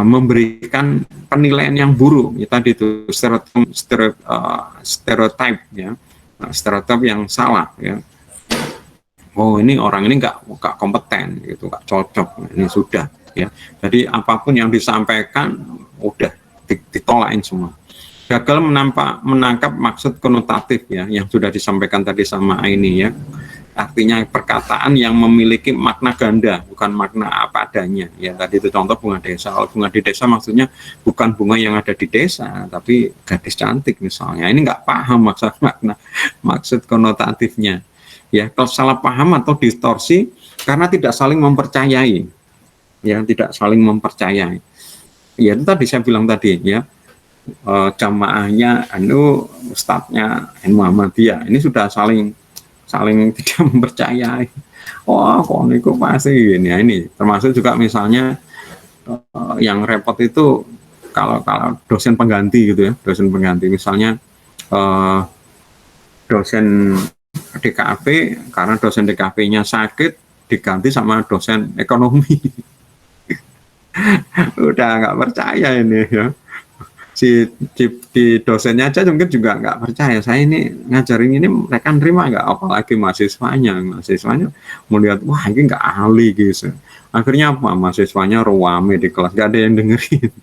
memberikan penilaian yang buruk ya, tadi itu stereotip ya, stereotip yang salah ya. Oh ini orang ini nggak kompeten gitu, nggak cocok, ini sudah ya. Jadi apapun yang disampaikan udah ditolakin semua. gagal menangkap maksud konotatif ya yang sudah disampaikan tadi sama Aini ya. Artinya perkataan yang memiliki makna ganda, bukan makna apa adanya. Ya tadi itu contoh bunga desa. Kalau bunga di desa maksudnya bukan bunga yang ada di desa, tapi gadis cantik misalnya. Ini nggak paham maksud konotatifnya. Ya kalau salah paham atau distorsi karena tidak saling mempercayai. Ya tidak saling mempercayai. Ya itu tadi saya bilang tadi ya. Jamaahnya ustadznya Muhammadiyah ini sudah saling tidak mempercayai. Oh, kok niku pasti ini. Ya, ini termasuk juga misalnya yang repot itu kalau dosen pengganti gitu ya, dosen pengganti misalnya dosen DKV karena dosen DKV-nya sakit diganti sama dosen ekonomi. Udah nggak percaya ini ya. Di dosennya aja mungkin juga nggak percaya, saya ini ngajarin ini mereka nerima nggak, apalagi mahasiswanya melihat wah ini nggak ahli gitu. Akhirnya apa, mahasiswanya ruame di kelas, nggak ada yang dengerin.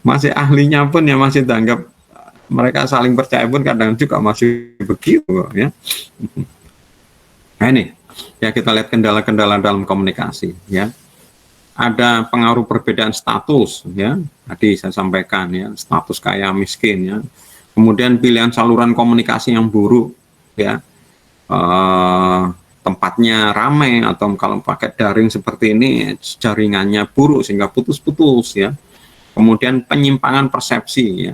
Masih ahlinya pun ya masih dianggap mereka saling percaya pun kadang juga masih begitu ya. Nah ini ya kita lihat kendala-kendala dalam komunikasi ya. Ada pengaruh perbedaan status ya, tadi saya sampaikan ya, status kaya miskin ya, kemudian pilihan saluran komunikasi yang buruk ya, tempatnya ramai atau kalau pakai daring seperti ini jaringannya buruk sehingga putus-putus ya, kemudian penyimpangan persepsi ya,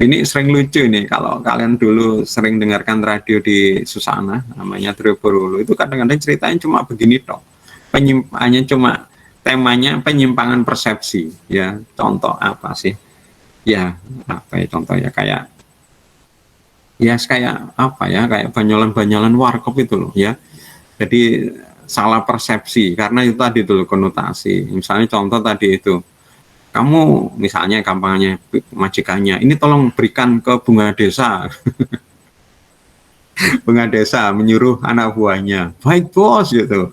ini sering lucu ini kalau kalian dulu sering dengarkan radio di Susana namanya Triborolo itu kadang-kadang ceritanya cuma begini toh, hanya cuma temanya penyimpangan persepsi ya. Contoh apa sih ya, apa ya contoh ya, kayak apa ya, kayak banyolan-banyolan warkop itu loh ya, jadi salah persepsi karena itu tadi dulu konotasi. Misalnya contoh tadi itu, kamu misalnya gampangnya majikannya ini tolong berikan ke bunga desa. Bunga desa menyuruh anak buahnya, baik bos gitu,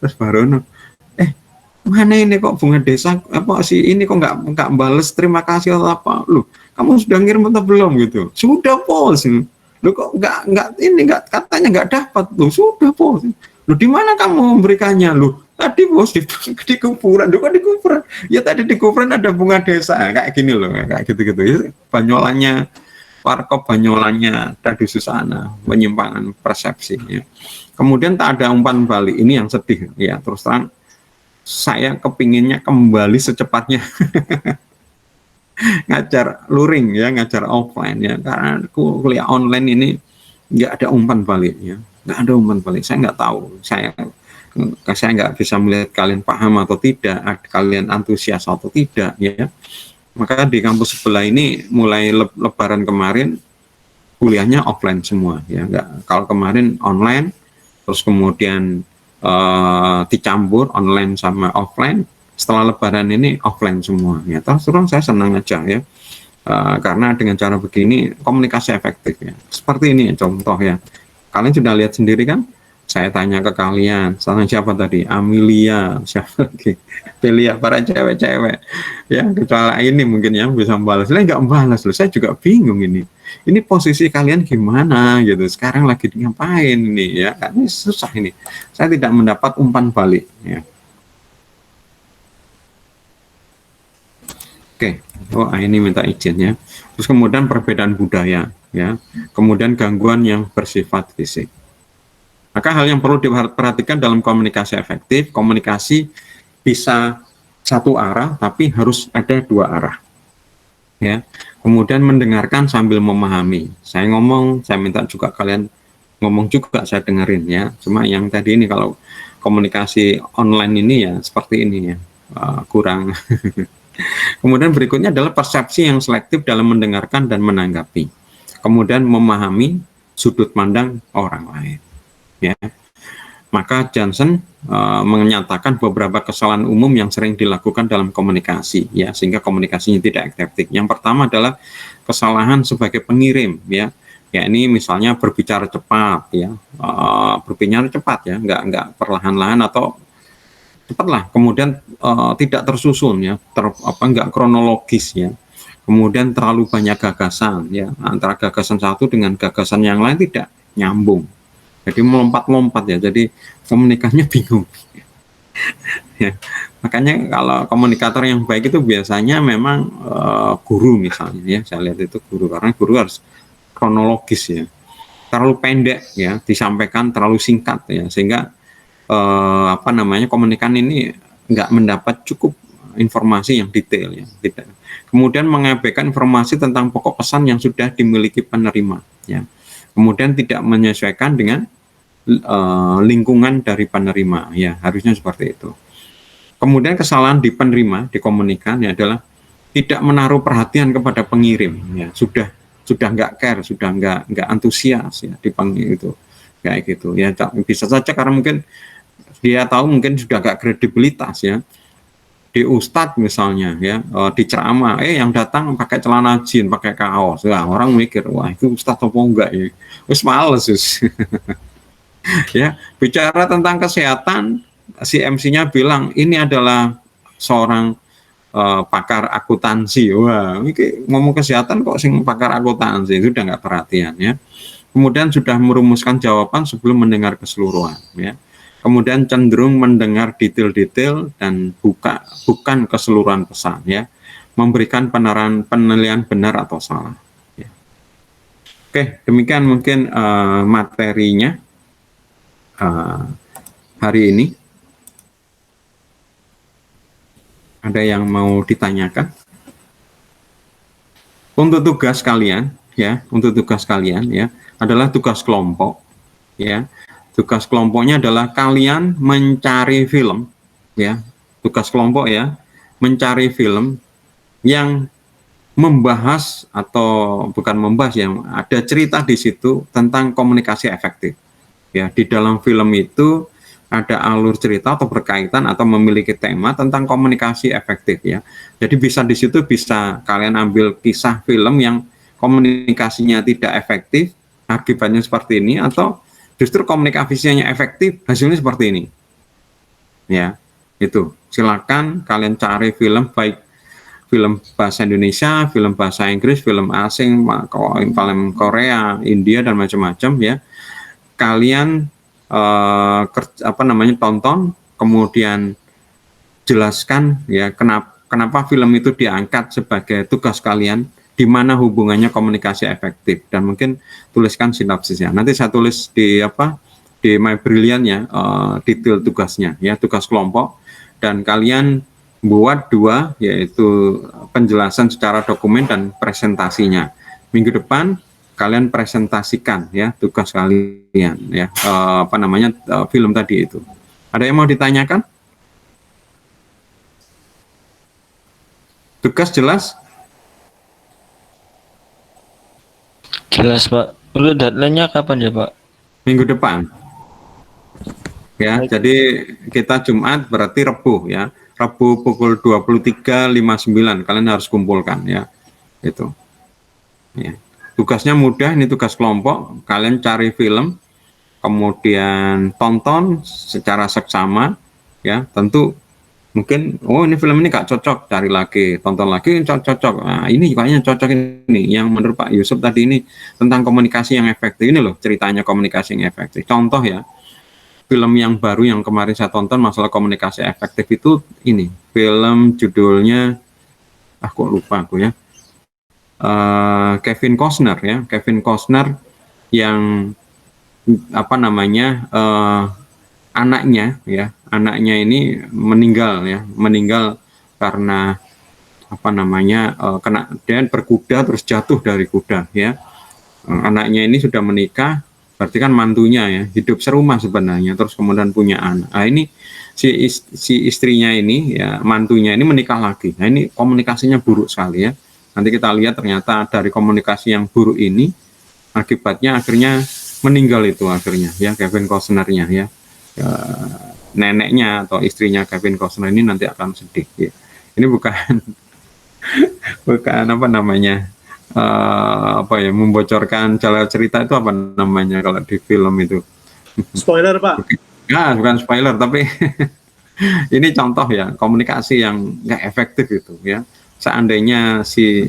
terus baru mana ini kok bunga desa apa sih ini kok nggak bales terima kasih atau apa, lu kamu sudah ngirim atau belum gitu, sudah bos, lu kok nggak katanya nggak dapat, lu sudah bos, lu di mana kamu memberikannya, lu tadi bos di kuburan, lu kan di kuburan ya, tadi di kuburan ada bunga desa kayak gini loh, kayak gitu ya. Banyolannya warkop, banyolannya tadi Susana, penyimpangan persepsi ya. Kemudian tak ada umpan balik, ini yang sedih ya, terus terang saya kepinginnya kembali secepatnya ngajar luring ya, ngajar offline ya, karena kuliah online ini nggak ada umpan balik ya, nggak ada umpan balik. Saya nggak tahu, saya nggak bisa melihat kalian paham atau tidak, kalian antusias atau tidak ya. Maka di kampus sebelah ini mulai lebaran kemarin kuliahnya offline semua ya, nggak, kalau kemarin online terus kemudian dicampur online sama offline, setelah lebaran ini offline semua ya. Terus terang saya senang aja ya, karena dengan cara begini komunikasi efektif ya. Seperti ini contoh ya, kalian sudah lihat sendiri kan, saya tanya ke kalian, sama siapa tadi, Amelia, siapa lagi, Belia, para cewek-cewek ya, kecuali ini mungkin yang bisa membalas, saya nggak membalas loh, saya juga bingung ini posisi kalian gimana gitu, sekarang lagi ngapain ini ya, karena susah ini, saya tidak mendapat umpan balik ya. Oke, ini minta izin ya. Terus kemudian perbedaan budaya ya, kemudian gangguan yang bersifat fisik. Maka hal yang perlu diperhatikan dalam komunikasi efektif, komunikasi bisa satu arah tapi harus ada dua arah ya. Kemudian mendengarkan sambil memahami. Saya ngomong, saya minta juga kalian ngomong juga, saya dengerin ya. Cuma yang tadi ini kalau komunikasi online ini ya seperti ini ya, kurang. Kemudian berikutnya adalah persepsi yang selektif dalam mendengarkan dan menanggapi. Kemudian memahami sudut pandang orang lain ya. Maka Johnson menyatakan beberapa kesalahan umum yang sering dilakukan dalam komunikasi ya, sehingga komunikasinya tidak efektif. Yang pertama adalah kesalahan sebagai pengirim ya, ini misalnya berbicara cepat ya, berbicara cepat ya, nggak perlahan-lahan atau cepatlah, kemudian tidak tersusun ya, nggak kronologis ya, kemudian terlalu banyak gagasan, ya, antara gagasan satu dengan gagasan yang lain tidak nyambung, jadi melompat-lompat ya, jadi komunikasinya bingung. Ya, makanya kalau komunikator yang baik itu biasanya memang guru misalnya, ya, saya lihat itu guru, karena guru harus kronologis, ya, terlalu pendek ya disampaikan, terlalu singkat ya, sehingga komunikan ini nggak mendapat cukup informasi yang detail, ya, tidak. Kemudian mengabaikan informasi tentang pokok pesan yang sudah dimiliki penerima, ya. Kemudian tidak menyesuaikan dengan lingkungan dari penerima, ya, harusnya seperti itu. Kemudian kesalahan di penerima, di komunikan, ya, adalah tidak menaruh perhatian kepada pengirim, ya, sudah nggak care, sudah nggak antusias, ya, di pengirim itu, kayak gitu, ya. Bisa saja karena mungkin dia tahu mungkin sudah nggak kredibilitas, ya, di ustadz misalnya, ya, di ceramah, yang datang pakai celana jin, pakai kaos, wah, orang mikir, wah, itu ustadz apa enggak, ya, wis males, wis. Ya, bicara tentang kesehatan, si MC-nya bilang ini adalah seorang pakar akuntansi, wah, ini ngomong kesehatan kok sing pakar akuntansi, sudah nggak perhatian, ya. Kemudian sudah merumuskan jawaban sebelum mendengar keseluruhan, ya. Kemudian cenderung mendengar detail-detail dan bukan keseluruhan pesan, ya. Memberikan penilaian benar atau salah, ya. Oke, demikian mungkin materinya hari ini. Ada yang mau ditanyakan? Untuk tugas kalian, ya, adalah tugas kelompok, ya. Tugas kelompoknya adalah kalian mencari film, ya. Tugas kelompok, ya, mencari film yang membahas atau bukan membahas, yang ada cerita di situ tentang komunikasi efektif. Ya, di dalam film itu ada alur cerita atau berkaitan atau memiliki tema tentang komunikasi efektif, ya. Jadi bisa di situ bisa kalian ambil kisah film yang komunikasinya tidak efektif, akibatnya seperti ini, atau justru komunikasinya efektif, hasilnya seperti ini. Ya, itu. Silakan kalian cari film, baik film bahasa Indonesia, film bahasa Inggris, film asing, film Korea, India, dan macam-macam, ya. Kalian tonton, kemudian jelaskan, ya, kenapa film itu diangkat sebagai tugas kalian, di mana hubungannya komunikasi efektif, dan mungkin tuliskan sinopsisnya. Nanti saya tulis di My Brilliant, ya, detail tugasnya, ya, tugas kelompok, dan kalian buat 2, yaitu penjelasan secara dokumen dan presentasinya. Minggu depan kalian presentasikan, ya, tugas kalian, ya, film tadi itu. Ada yang mau ditanyakan? Tugas jelas? Jelas, Pak. Perlu deadline-nya kapan ya, Pak? Minggu depan. Ya, jadi kita Jumat berarti Rebu, ya. Rebu pukul 23.59 kalian harus kumpulkan, ya. Itu. Ya. Tugasnya mudah, ini tugas kelompok. Kalian cari film, kemudian tonton secara seksama, ya. Tentu mungkin, oh, ini film ini gak cocok, cari lagi, tonton lagi, cocok. Nah, ini kayaknya cocok ini. Yang menurut Pak Yusuf tadi ini tentang komunikasi yang efektif. Ini loh ceritanya komunikasi yang efektif. Contoh, ya, film yang baru yang kemarin saya tonton masalah komunikasi efektif itu ini. Film judulnya, kok lupa aku, ya. Kevin Costner, ya. Kevin Costner yang anaknya, ya, anaknya ini meninggal, ya, karena kena dan berkuda terus jatuh dari kuda, ya. Anaknya ini sudah menikah, berarti kan mantunya, ya, hidup serumah sebenarnya, terus kemudian punya anak. Nah, ini si istrinya ini, ya, mantunya ini menikah lagi. Nah, ini komunikasinya buruk sekali, ya. Nanti kita lihat ternyata dari komunikasi yang buruk ini akibatnya akhirnya meninggal itu akhirnya, ya, Kevin Costner-nya, ya. Neneknya atau istrinya Kevin Costner ini nanti akan sedih, ya. Ini bukan membocorkan jalan cerita itu kalau di film itu. Spoiler, Pak. Ya, bukan spoiler, tapi ini contoh, ya, komunikasi yang nggak efektif itu, ya. Seandainya si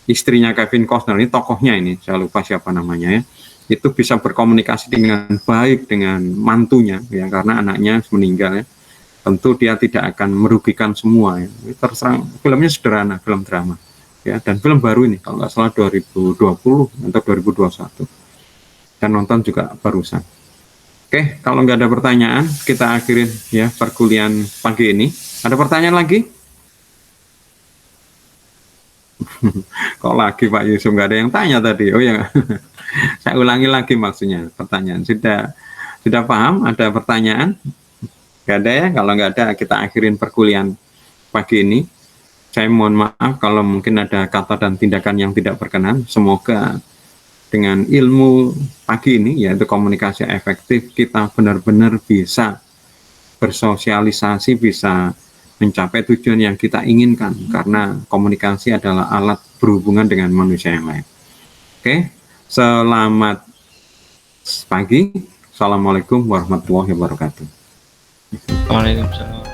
istrinya Kevin Costner, ini tokohnya ini, saya lupa siapa namanya ya, itu bisa berkomunikasi dengan baik dengan mantunya ya, karena anaknya meninggal ya. Tentu dia tidak akan merugikan semua ya. Terserang, filmnya sederhana, film drama ya, dan film baru ini kalau nggak salah 2020 atau 2021, dan nonton juga barusan. Oke, kalau nggak ada pertanyaan, kita akhirin ya perkuliahan pagi ini. Ada pertanyaan lagi? Kok lagi Pak Yusuf, nggak ada yang tanya tadi? Oh ya, saya ulangi lagi maksudnya pertanyaan. Sudah paham? Ada pertanyaan? Nggak ada ya? Kalau nggak ada, kita akhirin perkuliahan pagi ini. Saya mohon maaf kalau mungkin ada kata dan tindakan yang tidak berkenan. Semoga dengan ilmu pagi ini, yaitu komunikasi efektif, kita benar-benar bisa bersosialisasi, bisa mencapai tujuan yang kita inginkan, karena komunikasi adalah alat berhubungan dengan manusia yang lain. Oke, selamat pagi. Assalamualaikum warahmatullahi wabarakatuh. Waalaikumsalam.